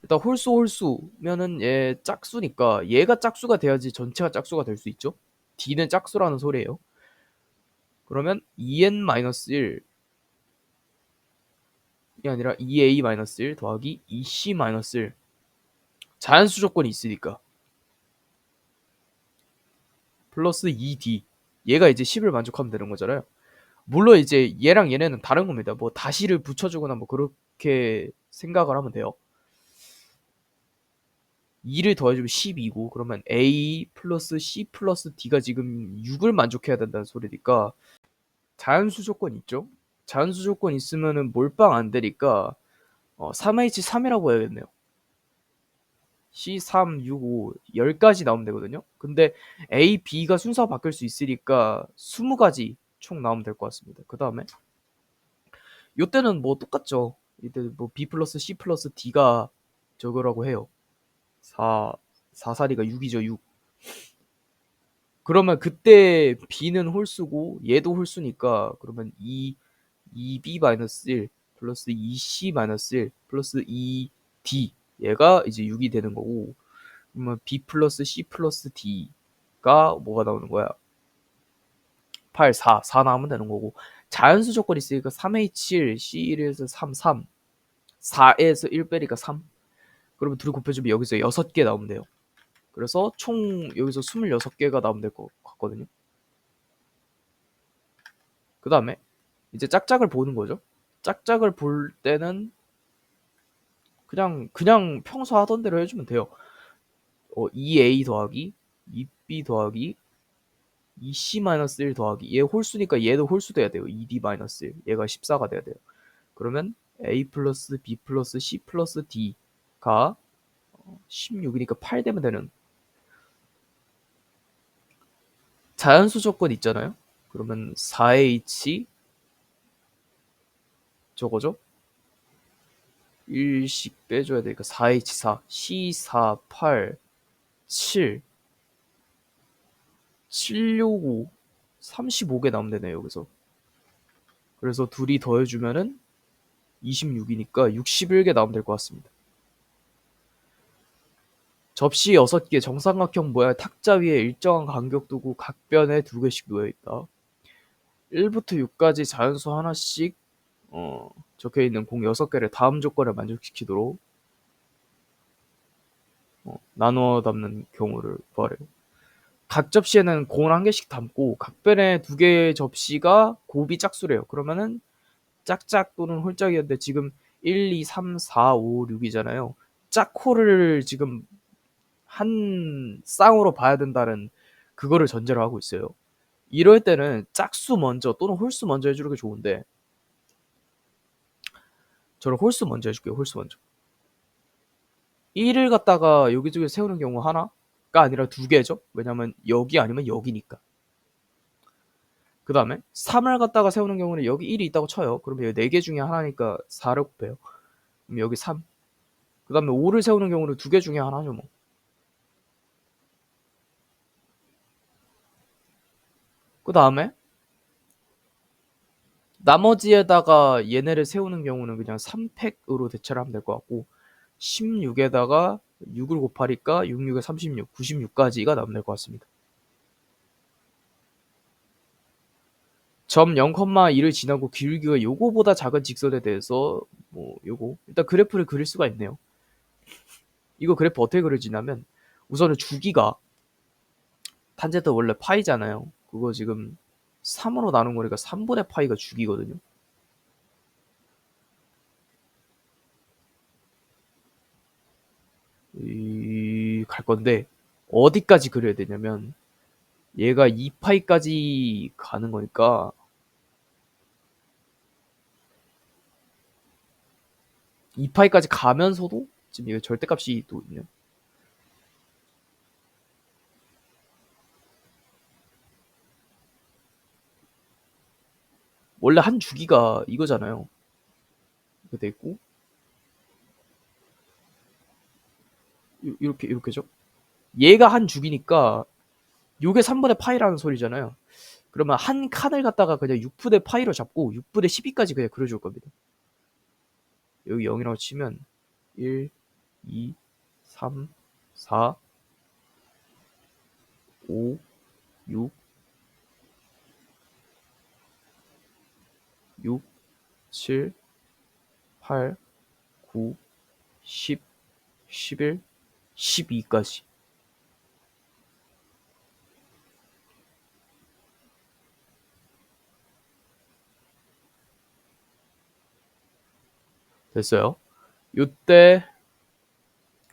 일단 홀수면은 얘 짝수니까 얘가 짝수가 돼야지 전체가 짝수가 될 수 있죠. D는 짝수라는 소리예요. 그러면 2n-1이 아니라 2a-1 더하기 2c-1 자연수 조건이 있으니까 플러스 2d 얘가 이제 10을 만족하면 되는 거잖아요. 물론 이제 얘랑 얘네는 다른 겁니다. 뭐 다시를 붙여주거나 뭐 그렇게 생각을 하면 돼요. 2를 더해주면 12고 그러면 A 플러스 C 플러스 D가 지금 6을 만족해야 된다는 소리니까 자연수 조건 있죠? 자연수 조건 있으면은 몰빵 안 되니까 3H3이라고 해야겠네요. C3, 6, 5, 10가지 나오면 되거든요. 근데 A, B가 순서가 바뀔 수 있으니까 20가지 총 나오면 될 것 같습니다. 그 다음에 요때는 뭐 똑같죠. 이때 뭐 B 플러스 C 플러스 D가 저거라고 해요. 4, 4사리가 6이죠, 6. 그러면 그때 B는 홀수고 얘도 홀수니까 그러면 2B-1 플러스 2C-1 플러스 2D 얘가 이제 6이 되는 거고 그러면 B 플러스 C 플러스 D가 뭐가 나오는 거야? 8, 4 나오면 되는 거고 자연수 조건이 있으니까 3H1, C1에서 3, 3 4에서 1 빼니까 3 그러면 둘이 곱해주면 여기서 6개 나오면 돼요. 그래서 총 여기서 26개가 나오면 될 것 같거든요. 그 다음에 이제 짝짝을 보는 거죠. 짝짝을 볼 때는 그냥 평소 하던 대로 해주면 돼요. 2A 더하기 2B 더하기 2C-1 더하기 얘 홀수니까 얘도 홀수 돼야 돼요. 2D-1 얘가 14가 돼야 돼요. 그러면 A 플러스 B 플러스 C 플러스 D가 16이니까 8 되면 되는 자연수 조건 있잖아요. 그러면 4H 저거죠? 1씩 빼줘야 되니까 4H4 C4 8 7 765 35개 나오면 되네요. 여기서 그래서 둘이 더해주면은 26이니까 61개 나오면 될 것 같습니다. 접시 6개 정삼각형 모양 탁자 위에 일정한 간격 두고 각 변에 2개씩 놓여있다. 1부터 6까지 자연수 하나씩 적혀있는 공 6개를 다음 조건을 만족시키도록 나누어 담는 경우를 구하래요. 각 접시에는 공을 1개씩 담고 각 변에 2개의 접시가 곱이 짝수래요. 그러면은 짝짝 또는 홀짝이었는데 지금 1, 2, 3, 4, 5, 6이잖아요. 짝호를 지금 한 쌍으로 봐야 된다는 그거를 전제로 하고 있어요. 이럴 때는 짝수 먼저 또는 홀수 먼저 해주는 게 좋은데 저는 홀수 먼저 해줄게요. 홀수 먼저. 1을 갖다가 여기저기 세우는 경우 하나가 아니라 2개죠. 왜냐면 여기 아니면 여기니까. 그 다음에 3을 갖다가 세우는 경우는 여기 1이 있다고 쳐요. 그러면 여기 4개 중에 하나니까 4를 곱해요. 그럼 여기 3. 그 다음에 5를 세우는 경우는 2개 중에 하나죠. 뭐. 그 다음에 나머지에다가 얘네를 세우는 경우는 그냥 3팩으로 대체를 하면 될 것 같고 16에다가 6을 곱하니까 6, 6에 36, 96까지가 나오면 될 것 같습니다. 점 0,2를 지나고 기울기가 요거보다 작은 직선에 대해서 요거 일단 그래프를 그릴 수가 있네요. 이거 그래프 어떻게 그려지냐면 우선은 주기가 탄젠트 원래 파이잖아요. 그거 지금 3으로 나눈 거니까 3분의 파이가 주기거든요. 갈 건데 어디까지 그려야 되냐면 얘가 2파이까지 가는 거니까 2파이까지 가면서도 지금 이거 절대값이 또 있네요. 원래 한 주기가 이거잖아요. 이렇게 돼 있고 이렇게죠. 얘가 한 주기니까 요게 3분의 파이라는 소리잖아요. 그러면 한 칸을 갖다가 그냥 6분의 파이로 잡고 6분의 12까지 그냥 그려줄 겁니다. 여기 0이라고 치면 1, 2, 3, 4, 5, 6, 6, 7, 8, 9, 10, 11, 12까지. 됐어요. 요때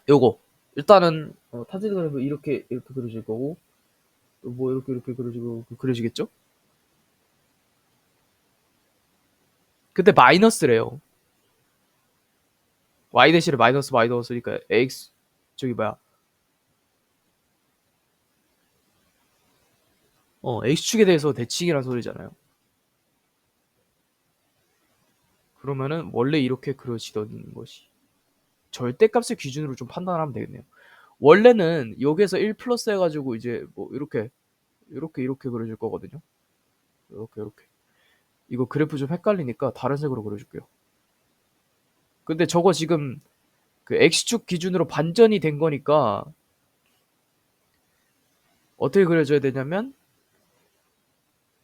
요거 일단은 탄젠트 그래프 이렇게 그려질 거고 뭐 이렇게 그려지겠죠? 근데 마이너스래요. y 대신에 마이너스니까 x 저기 뭐야 x축에 대해서 대칭이란 소리잖아요. 그러면은 원래 이렇게 그려지던 것이 절대값을 기준으로 좀 판단하면 되겠네요. 원래는 여기에서 1 플러스 해가지고 이제 뭐 이렇게 그려질 거거든요. 이렇게 이거 그래프 좀 헷갈리니까 다른 색으로 그려줄게요. 근데 저거 지금 그 x축 기준으로 반전이 된 거니까 어떻게 그려줘야 되냐면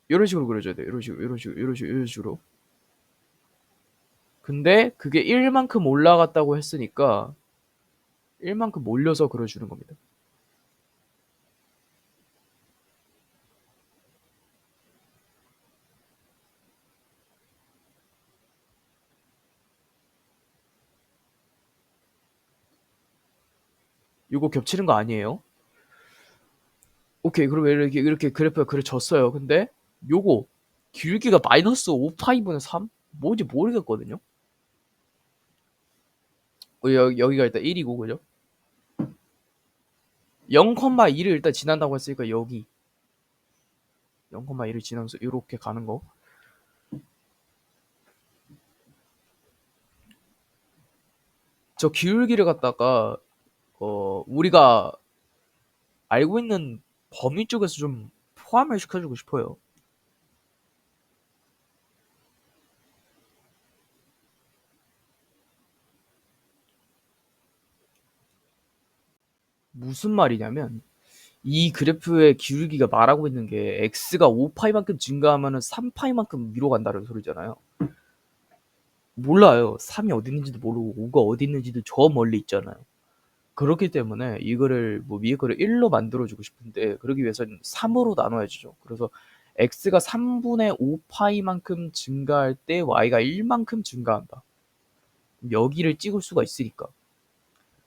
이런 식으로 그려줘야 돼요. 이런 식으로. 근데 그게 1만큼 올라갔다고 했으니까 1만큼 올려서 그려주는 겁니다. 이거 겹치는 거 아니에요? 오케이. 그러면 이렇게 그래프가 그려졌어요. 근데 요거 길기가 마이너스 5파이분의 3? 뭔지 모르겠거든요. 여기가 일단 1이고 그죠? 0,2를 일단 지난다고 했으니까 여기 0,1을 지나면서 이렇게 가는 거. 저 기울기를 갖다가 우리가 알고 있는 범위 쪽에서 좀 포함을 시켜주고 싶어요. 무슨 말이냐면 이 그래프의 기울기가 말하고 있는 게 x가 5파이만큼 증가하면 3파이만큼 위로 간다는 소리잖아요. 몰라요. 3이 어디 있는지도 모르고 5가 어디 있는지도 저 멀리 있잖아요. 그렇기 때문에 이거를 뭐 위에 거를 1로 만들어주고 싶은데 그러기 위해서는 3으로 나눠야죠. 그래서 x가 3분의 5파이만큼 증가할 때 y가 1만큼 증가한다. 여기를 찍을 수가 있으니까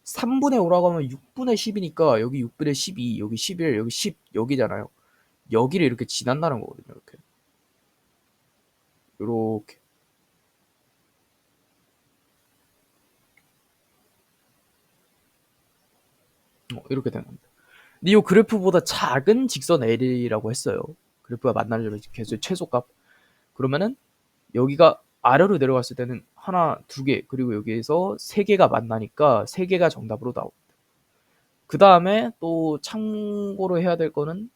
3분의 5라고 하면 6분의 10이니까 여기 6분의 12, 여기 11, 여기 10 여기잖아요. 여기를 이렇게 지난다는 거거든요. 이렇게 이렇게 되는 겁니다. 근데 이 그래프보다 작은 직선 L이라고 했어요. 그래프가 만나려면 계속 최소값. 그러면은 여기가 아래로 내려갔을 때는 하나, 두 개, 그리고 여기에서 세 개가 만나니까 세 개가 정답으로 나옵니다. 그 다음에 또 참고로 해야 될 거는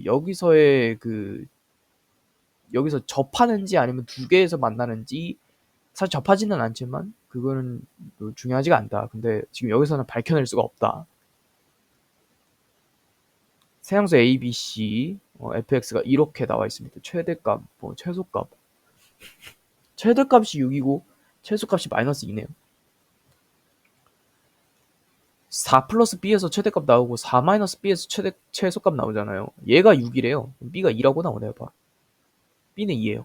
여기서의 여기서 접하는지 아니면 두 개에서 만나는지 사실 접하지는 않지만 그거는 중요하지가 않다. 근데 지금 여기서는 밝혀낼 수가 없다. 세항수 A, B, C, fx가 이렇게 나와 있습니다. 최대값, 최소값. 최대값이 6이고 최소값이 마이너스 2네요. 4 플러스 b에서 최대값 나오고 4 마이너스 b에서 최소값 나오잖아요. 얘가 6이래요. b가 2라고 나오네요. 봐. b는 2예요.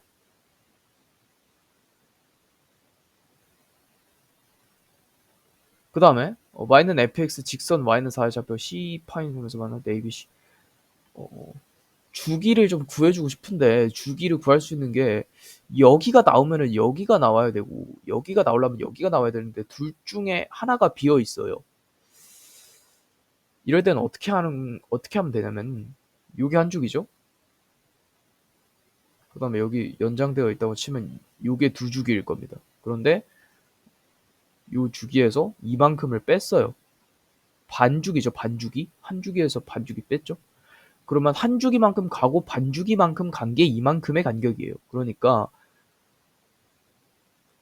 그 다음에 y는 fx 직선 y는 4의 좌표 c 파인 보면서 만난 abc. 주기를 좀 구해주고 싶은데 주기를 구할 수 있는 게 여기가 나오면은 여기가 나와야 되고 여기가 나오려면 여기가 나와야 되는데 둘 중에 하나가 비어 있어요. 이럴 때는 어떻게 하면 되냐면 요게 한 주기죠. 그 다음에 여기 연장되어 있다고 치면 요게 두 주기일 겁니다. 그런데 요 주기에서 이만큼을 뺐어요. 반주기죠. 반주기. 한 주기에서 반주기 뺐죠. 그러면 한 주기만큼 가고 반주기만큼 간 게 이만큼의 간격이에요. 그러니까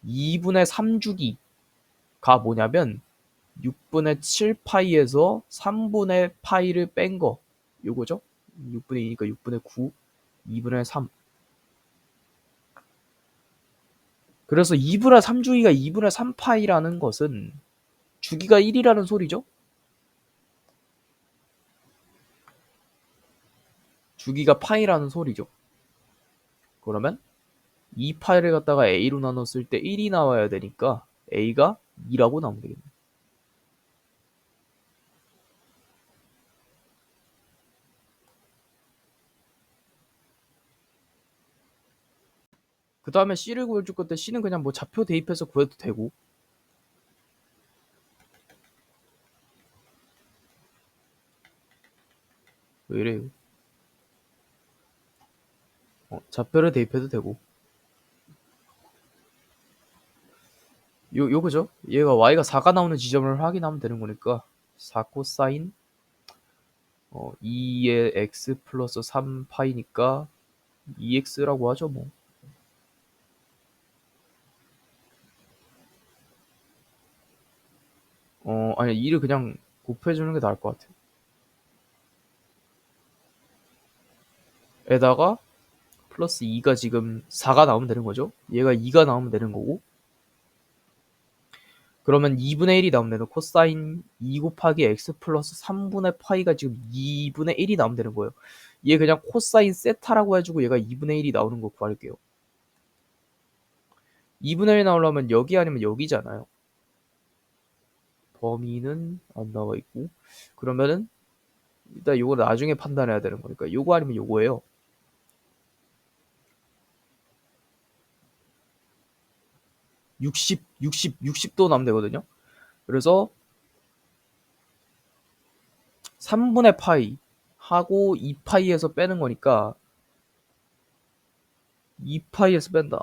2분의 3주기가 뭐냐면 6분의 7파이에서 3분의 파이를 뺀 거. 요거죠. 6분의 2니까 6분의 9, 2분의 3. 그래서 2분의 3주기가 2분의 3파이라는 것은 주기가 1이라는 소리죠. 주기가 파이라는 소리죠. 그러면 2파이를 갖다가 a로 나눴을 때 1이 나와야 되니까 a가 2라고 나오면 되겠네. 그 다음에 c를 구해줄 건데 c는 그냥 뭐 좌표 대입해서 구해도 되고. 왜 이래요? 좌표를 대입해도 되고. 요거죠? 얘가 y가 4가 나오는 지점을 확인하면 되는 거니까 4 코사인 2의 x 플러스 3파이니까 2x라고 하죠 뭐. 아니 2를 그냥 곱해주는 게 나을 것 같아요. 에다가 플러스 2가 지금 4가 나오면 되는 거죠. 얘가 2가 나오면 되는 거고. 그러면 2분의 1이 나오면 되는 코사인 2 곱하기 x 플러스 3분의 파이가 지금 2분의 1이 나오면 되는 거예요. 얘 그냥 코사인 세타라고 해주고 얘가 2분의 1이 나오는 거 구할게요. 2분의 1 나오려면 여기 아니면 여기잖아요. 범위는 안 나와 있고. 그러면은 일단 요거 나중에 판단해야 되는 거니까 요거 아니면 요거예요. 60도 나면 되거든요. 그래서 3분의 파이 하고 2파이에서 빼는 거니까 2파이에서 뺀다.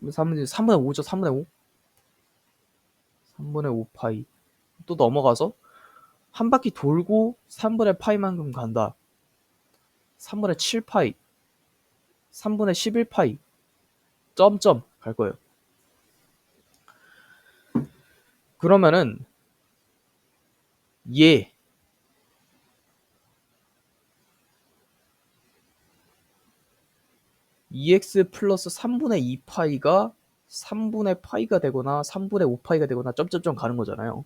3분의 5죠. 3분의 5. 3분의 5 파이. 또 넘어가서 한 바퀴 돌고 3분의 파이만큼 간다. 3분의 7 파이. 3분의 11 파이. 점점 갈 거예요. 그러면은 얘 EX 플러스 3분의 2 파이가 3분의 파이가 되거나 3분의 5 파이가 되거나 점점점 가는 거잖아요.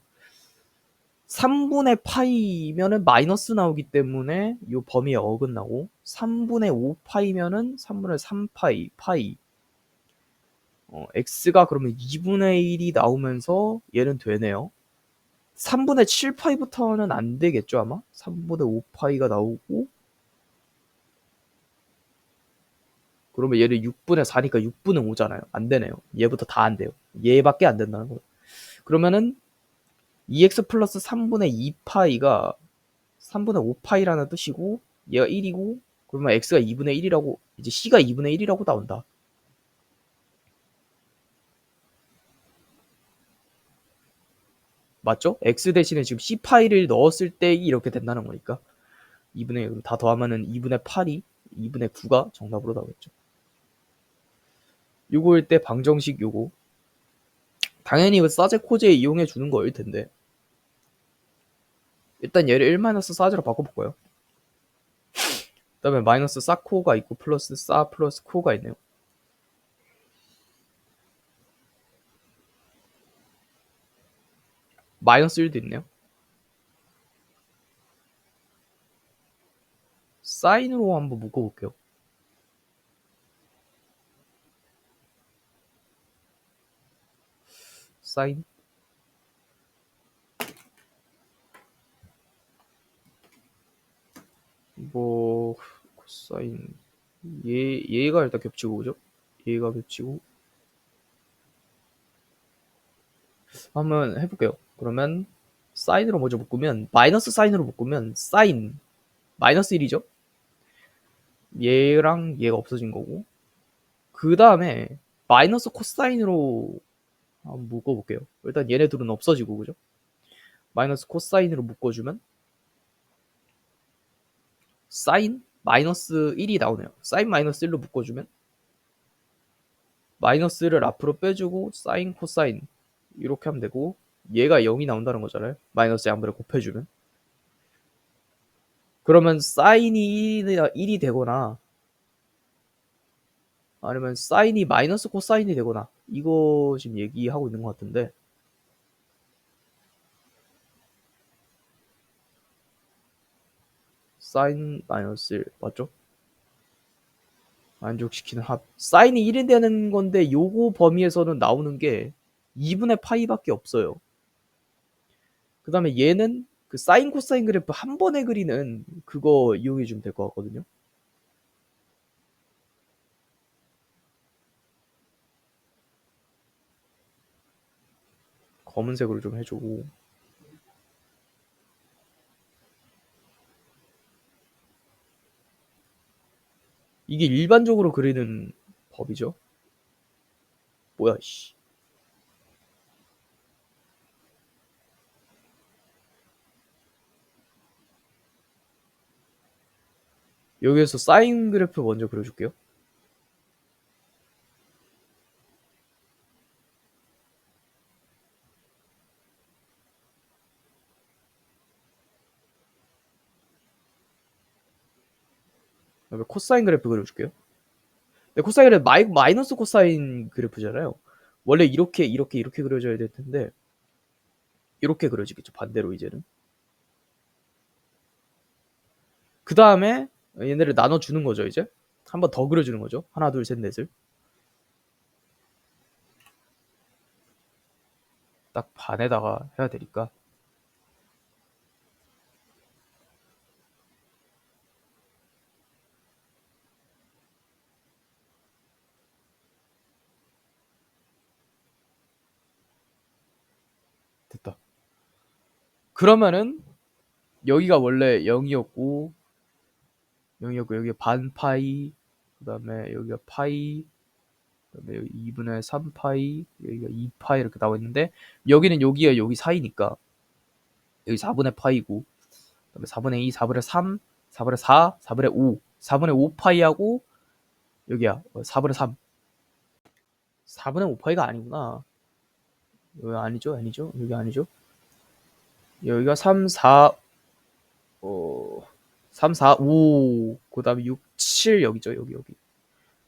3분의 파이면은 마이너스 나오기 때문에 이 범위에 어긋나고 3분의 5 파이면은 3분의 3 파이 x가 그러면 2분의 1이 나오면서 얘는 되네요. 3분의 7 파이부터는 안 되겠죠 아마? 3분의 5 파이가 나오고 그러면 얘를 6분의 4니까 6분의 5잖아요. 안 되네요. 얘부터 다 안 돼요. 얘밖에 안 된다는 거예요. 그러면은 2x 플러스 3분의 2파이가 3분의 5파이라는 뜻이고 얘가 1이고 그러면 x가 2분의 1이라고 이제 c가 2분의 1이라고 나온다. 맞죠? x 대신에 지금 c파이를 넣었을 때 이렇게 된다는 거니까 2분의 1, 다 더하면은 2분의 8이 2분의 9가 정답으로 나오겠죠. 요거일 때 방정식 요거 당연히 사제 코제 이용해 주는 거일 텐데 일단 얘를 1-사제로 바꿔볼까요? 그 다음에 마이너스 사코가 있고 플러스 사 플러스 코가 있네요. 마이너스 1도 있네요. 사인으로 한번 묶어볼게요. 사인 뭐 코사인 얘가 일단 겹치고 그죠? 얘가 겹치고 한번 해볼게요. 그러면 사인으로 먼저 묶으면 마이너스 사인으로 묶으면 사인 마이너스 1이죠? 얘랑 얘가 없어진 거고 그 다음에 마이너스 코사인으로 한번 묶어볼게요. 일단 얘네 둘은 없어지고 그죠? 마이너스 코사인으로 묶어주면 사인 마이너스 1이 나오네요. 사인 마이너스 1로 묶어주면 마이너스를 앞으로 빼주고 사인 코사인 이렇게 하면 되고 얘가 0이 나온다는 거잖아요. 마이너스 양분을 곱해주면 그러면 사인이 1이 되거나 아니면 사인이 마이너스 코사인이 되거나 이거 지금 얘기하고 있는 것 같은데 사인 마이너스 1 맞죠? 만족시키는 합 사인이 1이 되는 건데 요거 범위에서는 나오는 게 2분의 파이밖에 없어요. 그 다음에 얘는 그 사인 코사인 그래프 한 번에 그리는 그거 이용해 주면 될 것 같거든요. 검은색으로 좀 해주고 이게 일반적으로 그리는 법이죠. 뭐야 씨. 여기에서 사인 그래프 먼저 그려줄게요. 그다음에 코사인 그래프 그려줄게요. 근데 코사인 그래프 마이너스 코사인 그래프잖아요. 원래 이렇게 그려져야 될 텐데 이렇게 그려지겠죠. 반대로 이제는. 그 다음에 얘네를 나눠주는 거죠. 이제 한 번 더 그려주는 거죠. 하나 둘 셋 넷을 딱 반에다가 해야 되니까 그러면은 여기가 원래 0이었고 여기가 반 파이, 그 다음에 여기가 파이, 그 다음에 여기 2분의 3 파이, 여기가 2 파이 이렇게 나와 있는데 여기는 여기에 여기 사이니까 여기 4분의 파이고, 그 다음에 4분의 2, 4분의 3, 4분의 4, 4분의 5, 4분의 5 파이하고 여기야 4분의 3, 4분의 5 파이가 아니구나. 여기 아니죠, 여기 아니죠. 여기가 3, 4, 3, 4, 5, 그 다음에 6, 7 여기죠, 여기.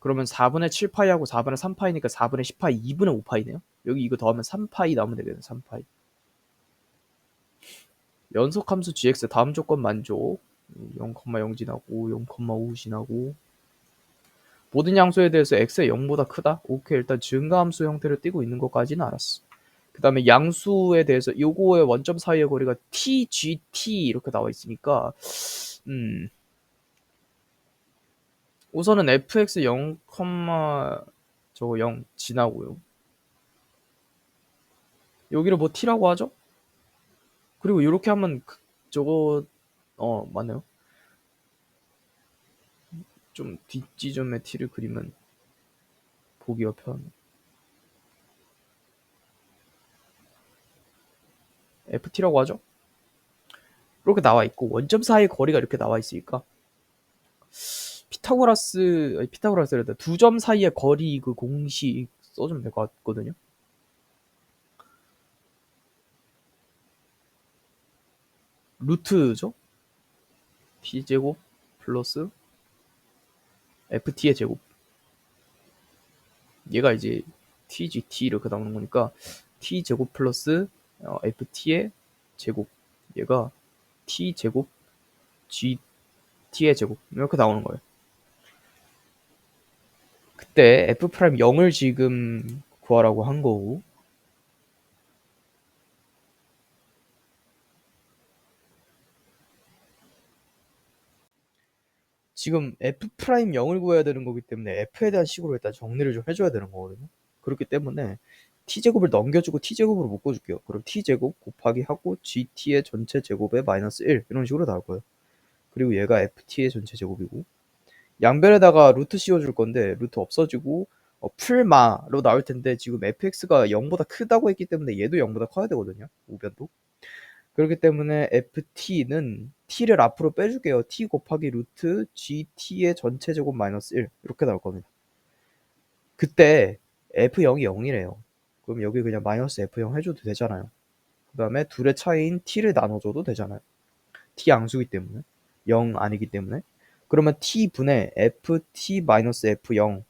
그러면 4분의 7파이하고 4분의 3파이니까 4분의 10파이, 2분의 5파이네요. 여기 이거 더하면 3파이 나오면 되겠네, 3파이. 연속함수 gx 다음 조건 만족. 0,0 지나고 0,5 지나고 모든 양수에 대해서 x의 0보다 크다. 오케이, 일단 증가함수 형태를 띠고 있는 것까지는 알았어. 그 다음에 양수에 대해서 요거의 원점 사이의 거리가 t, g, t 이렇게 나와 있으니까 우선은 fx 0, 저거 0 지나고요. 여기를 뭐 t라고 하죠? 그리고 이렇게 하면 저거 맞네요. 좀 뒷지점에 t를 그리면 보기가 편하네. ft라고 하죠. 이렇게 나와 있고 원점 사이의 거리가 이렇게 나와 있으니까 피타고라스래다 두 점 사이의 거리 그 공식 써주면 될 것 같거든요. 루트죠. t제곱 플러스 ft의 제곱, 얘가 이제 tgt 이렇게 나오는 거니까 t제곱 플러스 ft의 제곱, 얘가 t제곱 gt의 제곱 이렇게 나오는 거예요. 그때 f 프라임 0을 지금 구하라고 한 거고, 지금 f 프라임 0을 구해야 되는 거기 때문에 f에 대한 식으로 일단 정리를 좀 해줘야 되는 거거든요. 그렇기 때문에 t제곱을 넘겨주고 t제곱으로 묶어줄게요. 그럼 t제곱 곱하기 하고 gt의 전체 제곱에 마이너스 1 이런 식으로 나올 거예요. 그리고 얘가 ft의 전체 제곱이고, 양변에다가 루트 씌워줄 건데 루트 없어지고 풀마로 나올 텐데 지금 fx가 0보다 크다고 했기 때문에 얘도 0보다 커야 되거든요, 우변도. 그렇기 때문에 ft는 t를 앞으로 빼줄게요. t 곱하기 루트 gt의 전체 제곱 마이너스 1 이렇게 나올 겁니다. 그때 f0이 0이래요. 그럼 여기 그냥 마이너스 f0 해줘도 되잖아요. 그 다음에 둘의 차이인 t를 나눠줘도 되잖아요. t 양수기 때문에 0 아니기 때문에. 그러면 t분의 ft-f0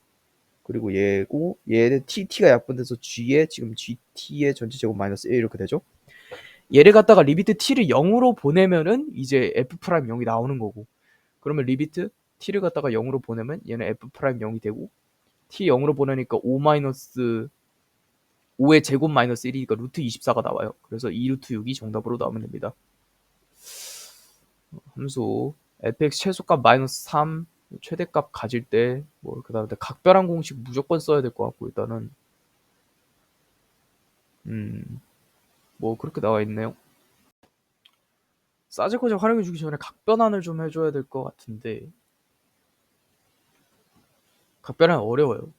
그리고 얘고 얘는 t가 약분돼서 g의 지금 gt의 전체 제곱 마이너스 1 이렇게 되죠. 얘를 갖다가 리미트 t를 0으로 보내면은 이제 f 프라임 0이 나오는 거고, 그러면 리미트 t를 갖다가 0으로 보내면 얘는 f 프라임 0이 되고, t 0으로 보내니까 5 마이너스 5의 제곱 마이너스 1이니까 루트 24가 나와요. 그래서 2 루트 6이 정답으로 나오면 됩니다. 함수 fx 최소값 마이너스 3 최대값 가질 때 뭐 그다음에 각별한 공식 무조건 써야 될 것 같고, 일단은 뭐 그렇게 나와 있네요. 사제코제 활용해 주기 전에 각변환을 좀 해줘야 될 것 같은데, 각변환 어려워요.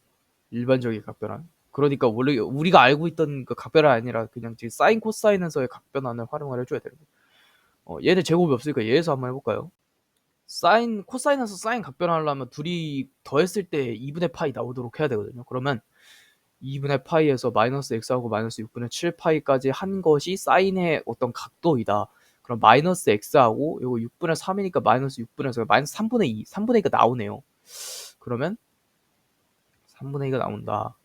일반적인 각변환. 그러니까 원래 우리가 알고 있던 그 각변환 아니라 그냥 지금 사인 코사인에서의 각변환을 활용을 해줘야 되는 거예요. 얘네 제곱이 없으니까 얘에서 한번 해볼까요? 사인 코사인에서 사인 각변환 하려면 둘이 더했을 때 2분의 파이 나오도록 해야 되거든요. 그러면 2분의 파이에서 마이너스 x하고 마이너스 6분의 7파이까지 한 것이 사인의 어떤 각도이다. 그럼 마이너스 x하고 이거 6분의 3이니까 마이너스 6분의 마이너스 3분의 2, 3분의 2가 나오네요. 그러면 3분의 2가 나온다.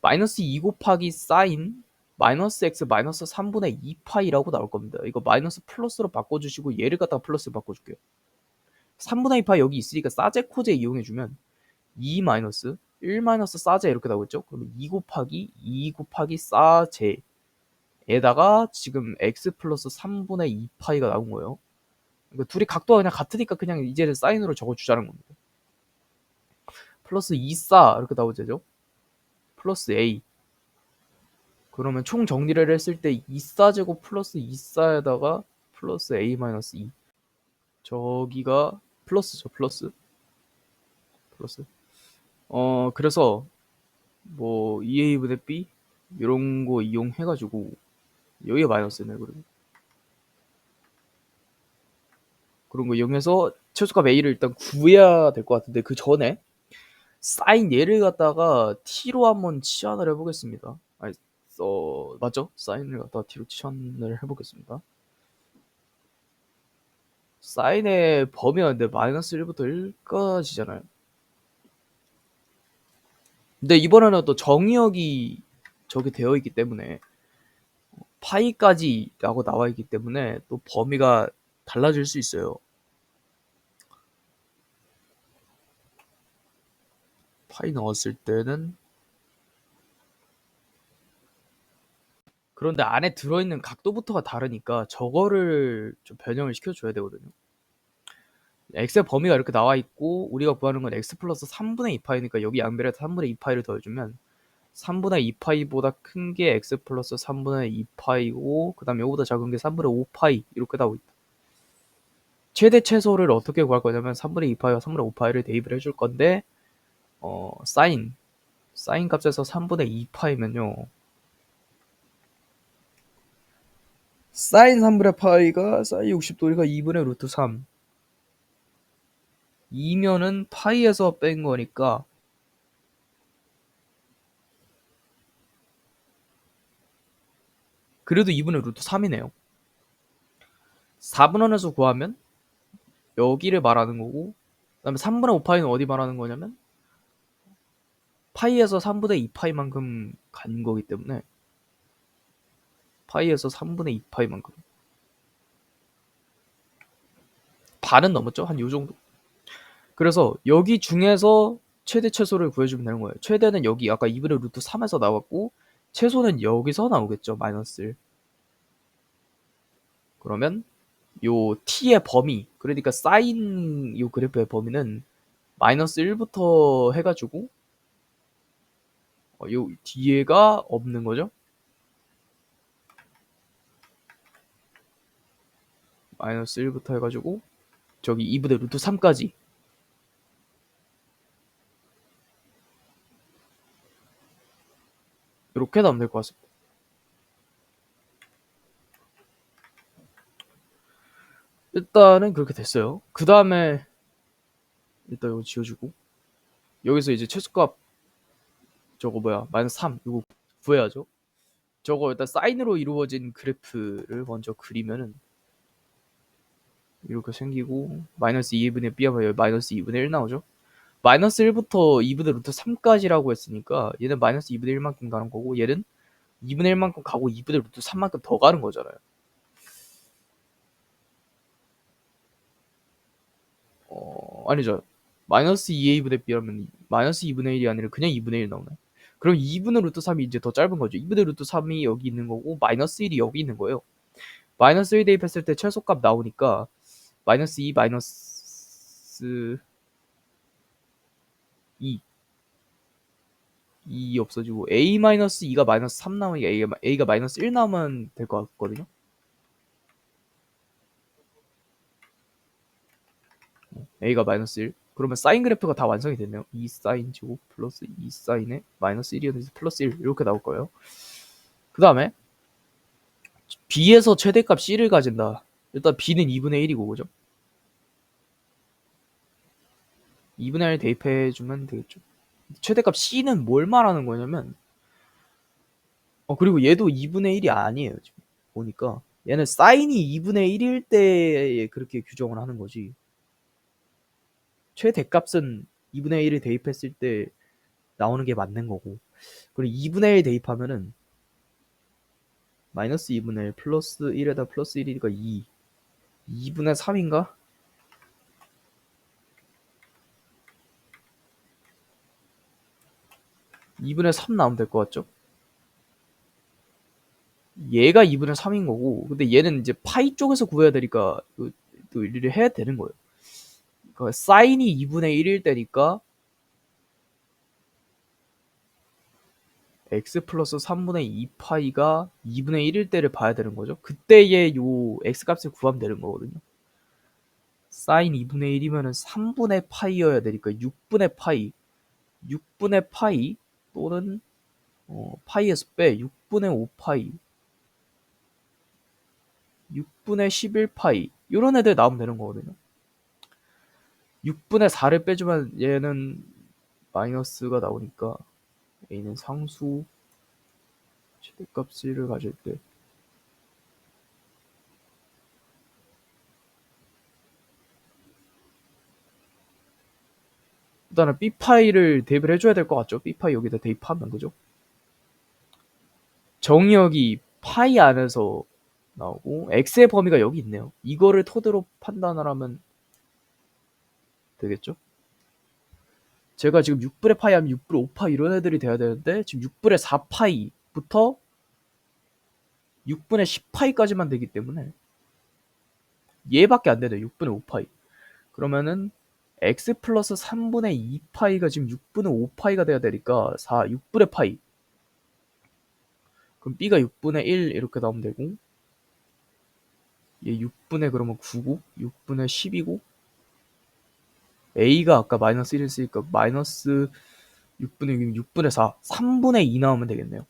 마이너스 2 곱하기 사인 마이너스 x 마이너스 3분의 2파이라고 나올 겁니다. 이거 마이너스 플러스로 바꿔주시고 얘를 갖다가 플러스로 바꿔줄게요. 3분의 2파이 여기 있으니까 사제 코제 이용해주면 2 마이너스 1 마이너스 사제 이렇게 나오겠죠? 그러면 2 곱하기 사제에다가 지금 x 플러스 3분의 2파이가 나온 거예요. 그러니까 둘이 각도가 그냥 같으니까 그냥 이제는 사인으로 적어주자는 겁니다. 플러스 2사 이렇게 나오죠. 플러스 a 그러면 총 정리를 했을 때 2사제곱 플러스 2사에다가 플러스 a 마이너스 2. 저기가 플러스죠. 플러스. 그래서 뭐 2a분의 b 이런 거 이용해가지고 여기가 마이너스네. 그런 거 이용해서 최소값 a를 일단 구해야 될 것 같은데 그 전에 사인 얘를 갖다가 t로 한번 치환을 해보겠습니다. 아니, 맞죠? 사인을 갖다가 t로 치환을 해보겠습니다. 사인의 범위가 근데 마이너스 1부터 1까지잖아요. 근데 이번에는 또 정의역이 저기 되어 있기 때문에 파이까지라고 나와 있기 때문에 또 범위가 달라질 수 있어요. 파이 넣었을 때는 그런데 안에 들어있는 각도부터가 다르니까 저거를 좀 변형을 시켜줘야 되거든요. x의 범위가 이렇게 나와 있고 우리가 구하는 건 x 플러스 3분의 2파이니까 여기 양변에다 3분의 2파이를 더해주면 3분의 2파이보다 큰 게 x 플러스 3분의 2파이고 그 다음에 이거보다 작은 게 3분의 5파이 이렇게 나오고 있다. 최대 최소를 어떻게 구할 거냐면 3분의 2파이와 3분의 5파이를 대입을 해줄 건데 사인 값에서 3분의 2파이면요 사인 3분의 파이가 사인 60도니까 2분의 루트 3 2면은 파이에서 뺀 거니까 그래도 2분의 루트 3이네요. 4분원에서 구하면 여기를 말하는 거고 그 다음에 3분의 5파이는 어디 말하는 거냐면 파이에서 3분의 2파이만큼 간 거기 때문에 파이에서 3분의 2파이만큼 반은 넘었죠? 한 요정도. 그래서 여기 중에서 최대 최소를 구해주면 되는 거예요. 최대는 여기 아까 2분의 루트 3에서 나왔고 최소는 여기서 나오겠죠. 마이너스 1. 그러면 요 t의 범위 그러니까 사인 요 그래프의 범위는 마이너스 1부터 해가지고 요 뒤에가 없는 거죠. 마이너스 1부터 해가지고 저기 2분의 루트 3까지 이렇게 나오면 될 것 같습니다. 일단은 그렇게 됐어요. 그 다음에 일단 이거 지워주고 여기서 이제 최소값 저거 뭐야 마이너스 3 이거 구해야죠. 저거 일단 사인으로 이루어진 그래프를 먼저 그리면은 이렇게 생기고 마이너스 2분의 b 하면 마이너스 2분의 1 나오죠. 마이너스 1부터 2분의 루트 3까지라고 했으니까 얘는 마이너스 2분의 1만큼 가는 거고 얘는 2분의 1만큼 가고 2분의 루트 3만큼 더 가는 거잖아요. 아니죠. 마이너스 2a분의 b라면 마이너스 2분의 1이 아니라 그냥 2분의 1 나오네. 그럼 2분의 루트 3이 이제 더 짧은 거죠. 2분의 루트 3이 여기 있는 거고 마이너스 1이 여기 있는 거예요. 마이너스 1 대입했을 때 최소값 나오니까 마이너스 2 마이너스 2 2 없어지고 a 마이너스 2가 마이너스 3 나오니까 a가 마이너스 1 나오면 될 것 같거든요. a가 마이너스 1 그러면 사인 그래프가 다 완성이 됐네요. 2 사인 제곱 플러스 2 사인에 마이너스 1이었는데 플러스 1 이렇게 나올 거예요. 그 다음에 b에서 최대값 c를 가진다. 일단 b는 2분의 1이고 그죠? 2분의 1 대입해주면 되겠죠. 최대값 c는 뭘 말하는 거냐면 그리고 얘도 2분의 1이 아니에요. 지금 보니까 얘는 사인이 2분의 1일 때 그렇게 규정을 하는 거지. 최대값은 2분의 1을 대입했을 때 나오는 게 맞는 거고 그리고 2분의 1 대입하면은 마이너스 2분의 1 플러스 1에다 플러스 1이니까 2분의 3인가? 2분의 3 나오면 될 것 같죠? 얘가 2분의 3인 거고 근데 얘는 이제 파이 쪽에서 구해야 되니까 또 일일이 해야 되는 거예요. 그러니까 사인이 2분의 1일 때니까 x 플러스 3분의 2파이가 2분의 1일 때를 봐야 되는 거죠. 그때의 요 x 값을 구하면 되는 거거든요. 사인 2분의 1이면은 3분의 파이여야 되니까 6분의 파이, 6분의 파이 또는 파이에서 빼 6분의 5파이, 6분의 11파이 이런 애들 나오면 되는 거거든요. 6분의 4를 빼주면 얘는 마이너스가 나오니까 a는 상수 최대값을 가질 때 일단은 b파이를 대입을 해줘야 될 것 같죠. b파이 여기다 대입하면 그죠? 정의역이 파이 안에서 나오고 x의 범위가 여기 있네요. 이거를 토대로 판단을 하면 되겠죠? 제가 지금 6분의 파이 하면 6분의 5파이 이런 애들이 돼야 되는데 지금 6분의 4파이부터 6분의 10파이까지만 되기 때문에 얘밖에 안 되네요. 6분의 5파이. 그러면은 x 플러스 3분의 2파이가 지금 6분의 5파이가 돼야 되니까 6분의 파이. 그럼 b가 6분의 1 이렇게 나오면 되고 얘 6분의 그러면 9고 6분의 10이고 a가 아까 마이너스 1 했으니까 마이너스 6분의 6, 6분의 4, 3분의 2 나오면 되겠네요.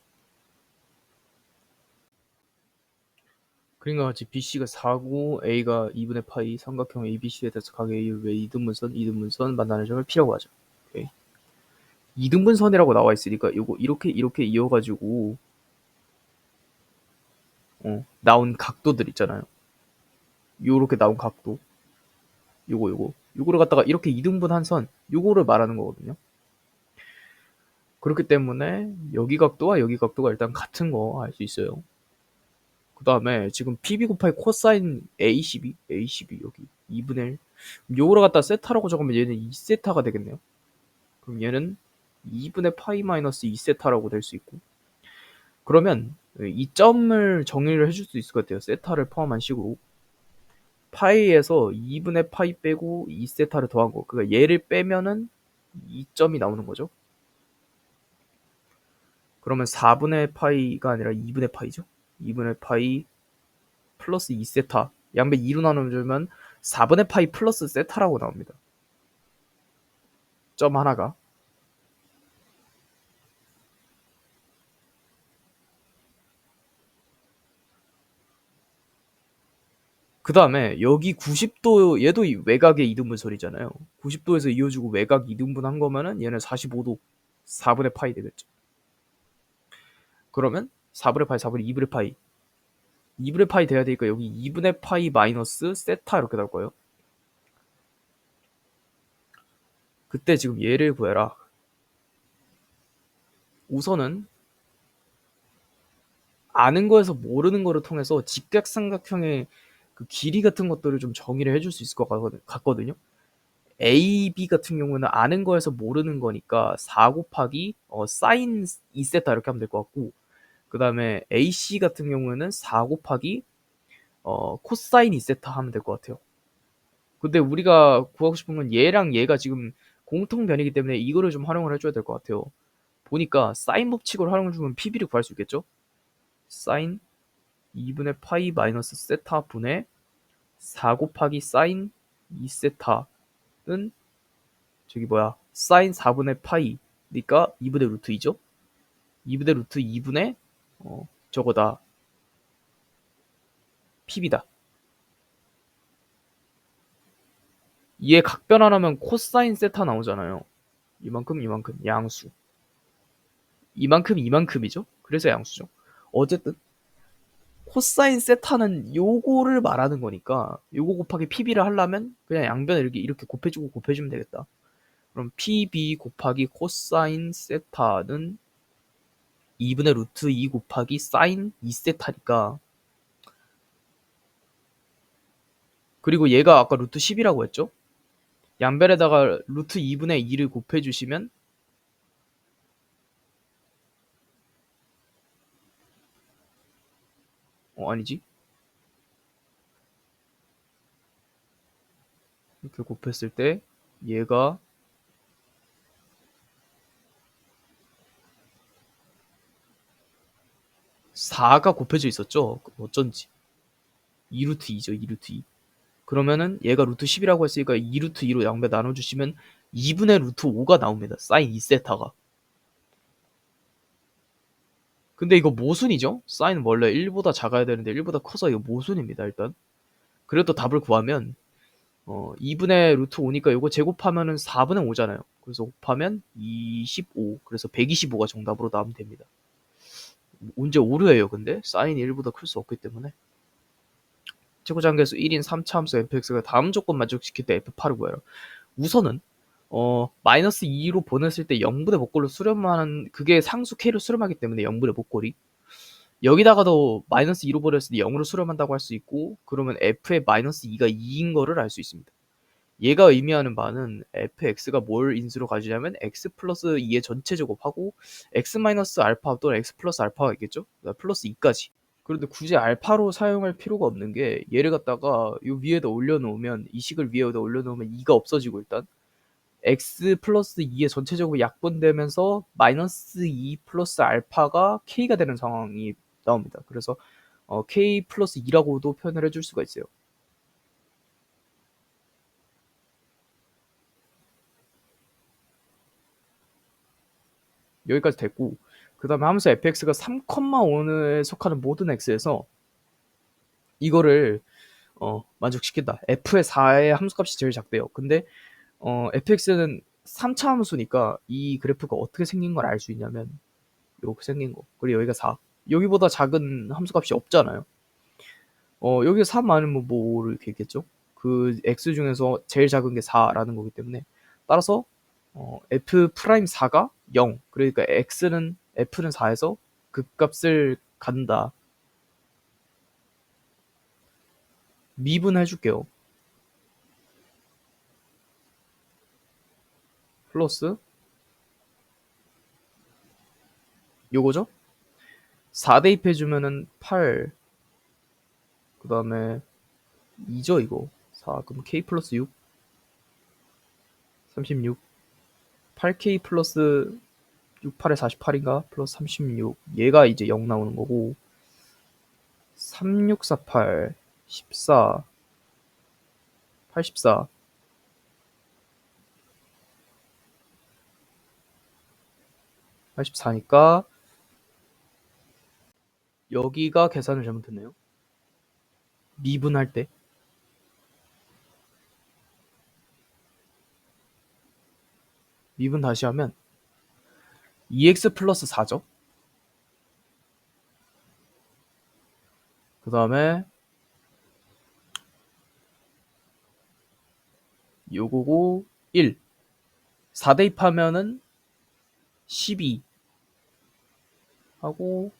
그림과 같이 BC가 4고 A가 2분의 파이 삼각형 ABC에 대해서 각 A의 이등분선 만나는 점을 P라고 하죠. 오케이. 이등분선이라고 나와 있으니까 요거 이렇게 이어가지고 나온 각도들 있잖아요. 요렇게 나온 각도 요거를 갖다가 이렇게 이등분한 선 요거를 말하는 거거든요. 그렇기 때문에 여기 각도와 여기 각도가 일단 같은 거 알 수 있어요. 그 다음에 지금 PB 곱하기 코사인 A12 여기 2분의 1 요거를 갖다 세타라고 적으면 얘는 2세타가 되겠네요. 그럼 얘는 2분의 파이 마이너스 2세타라고 될 수 있고 그러면 이 점을 정리를 해줄 수 있을 것 같아요. 세타를 포함한 식으로 파이에서 2분의 파이 빼고 2세타를 더한 거 그러니까 얘를 빼면은 2점이 나오는 거죠. 그러면 4분의 파이가 아니라 2분의 파이죠. 2분의 파이 플러스 2세타 양배 2로 나누면 4분의 파이 플러스 세타라고 나옵니다. 점 하나가 그 다음에 여기 90도 얘도 외곽의 이등분선이잖아요. 90도에서 이어주고 외곽 이등분 한 거면은 얘는 45도 4분의 파이 되겠죠. 그러면 4분의 파이 4분의 2분의 파이 2분의 파이 돼야 되니까 여기 2분의 파이 마이너스 세타 이렇게 나올 거예요. 그때 지금 얘를 구해라. 우선은 아는 거에서 모르는 거를 통해서 직각삼각형의 그 길이 같은 것들을 좀 정의를 해줄 수 있을 것 같거든요. A, B 같은 경우는 아는 거에서 모르는 거니까 4 곱하기 사인 2세타 이렇게 하면 될 것 같고 그 다음에 AC 같은 경우에는 4 곱하기 코사인 2세타 하면 될 것 같아요. 근데 우리가 구하고 싶은 건 얘랑 얘가 지금 공통변이기 때문에 이거를 좀 활용을 해줘야 될 것 같아요. 보니까 사인 법칙을 활용해주면 PB를 구할 수 있겠죠? 사인 2분의 파이 마이너스 세타 분의 4 곱하기 사인 2세타는 저기 뭐야 사인 4분의 파이니까 2분의 루트 2죠. 2분의 루트 2분의 저거다 PB다. 얘 각변환하면 코사인 세타 나오잖아요. 이만큼 양수. 이만큼이죠. 그래서 양수죠. 어쨌든 코사인 세타는 요거를 말하는 거니까 요거 곱하기 PB를 하려면 그냥 양변을 이렇게 곱해주고 곱해주면 되겠다. 그럼 PB 곱하기 코사인 세타는 2분의 루트 2 곱하기 사인 2세타니까 그리고 얘가 아까 루트 10이라고 했죠? 양변에다가 루트 2분의 2를 곱해주시면 아니지 이렇게 곱했을 때 얘가 4가 곱해져 있었죠. 어쩐지 2루트 2죠. 2루트 2. 그러면은 얘가 루트 10이라고 했으니까 2루트 2로 양배 나눠주시면 2분의 루트 5가 나옵니다. 사인 2세타가. 근데 이거 모순이죠? 사인은 원래 1보다 작아야 되는데 1보다 커서 이거 모순입니다. 일단 그래도 답을 구하면 2분의 루트 5니까 이거 제곱하면은 4분의 5잖아요. 그래서 곱하면 25. 그래서 125가 정답으로 나오면 됩니다. 언제 오류예요 근데? 사인이 1보다 클 수 없기 때문에. 최고장계수 1인 3차 함수 fx가 다음 조건 만족시킬 때 f8을 구해라. 우선은 마이너스 2로 보냈을 때 0분의 목골로 수렴하는 그게 상수 k로 수렴하기 때문에 0분의 목골이 여기다가도 마이너스 2로 보냈을 때 0으로 수렴한다고 할 수 있고 그러면 f의 마이너스 2가 2인 거를 알 수 있습니다. 얘가 의미하는 바는 fx가 뭘 인수로 가지냐면 x 플러스 2의 전체 제곱하고 x 마이너스 알파 또는 x 플러스 알파가 있겠죠? 플러스 2까지. 그런데 굳이 알파로 사용할 필요가 없는 게 얘를 갖다가 이 위에다 올려놓으면 이 식을 위에다 올려놓으면 2가 없어지고 일단 x 플러스 2의 전체 제곱이 약분되면서 마이너스 2 플러스 알파가 k가 되는 상황이 나옵니다. 그래서 k 플러스 2라고도 표현을 해줄 수가 있어요. 여기까지 됐고 그 다음에 함수 fx가 3,5에 속하는 모든 x에서 이거를 만족시킨다. f의 4의 함수값이 제일 작대요. 근데 fx는 3차 함수니까 이 그래프가 어떻게 생긴 걸 알 수 있냐면 이렇게 생긴 거. 그리고 여기가 4. 여기보다 작은 함수값이 없잖아요. 여기가 3 많으면 뭐 이렇게 있겠죠. 그 x 중에서 제일 작은 게 4라는 거기 때문에 따라서 f'4가 0. 그러니까 f는 4에서 극값을 갖는다. 미분해줄게요. 플러스 요거죠? 4 대입해주면은 8. 그 다음에 2죠 이거. 4 그럼 k 플러스 6 36 8k 플러스 6, 8에 48인가? 플러스 36 얘가 이제 0 나오는 거고 3648 14 84 84니까 여기가 계산을 잘못했네요. 미분할 때 미분 다시 하면 2x 플러스 4죠. 그 다음에 요거고 1 4 대입하면은 12 하고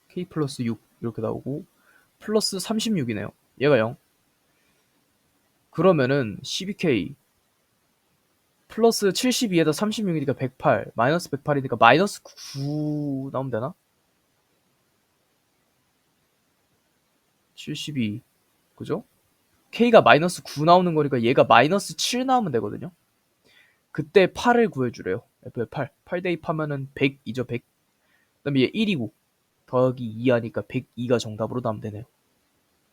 k 플러스 6 이렇게 나오고 플러스 36이네요. 얘가 0. 그러면은 12k 플러스 72에다 36이니까 108 마이너스 108이니까 마이너스 9 나오면 되나? 72 그죠? k가 마이너스 9 나오는 거니까 얘가 마이너스 7 나오면 되거든요. 그때 8을 구해주래요. f에 8 대입하면은 100이죠. 100. 그 다음에 얘 1이고 더하기 2 하니까 102가 정답으로 나오면 되네요.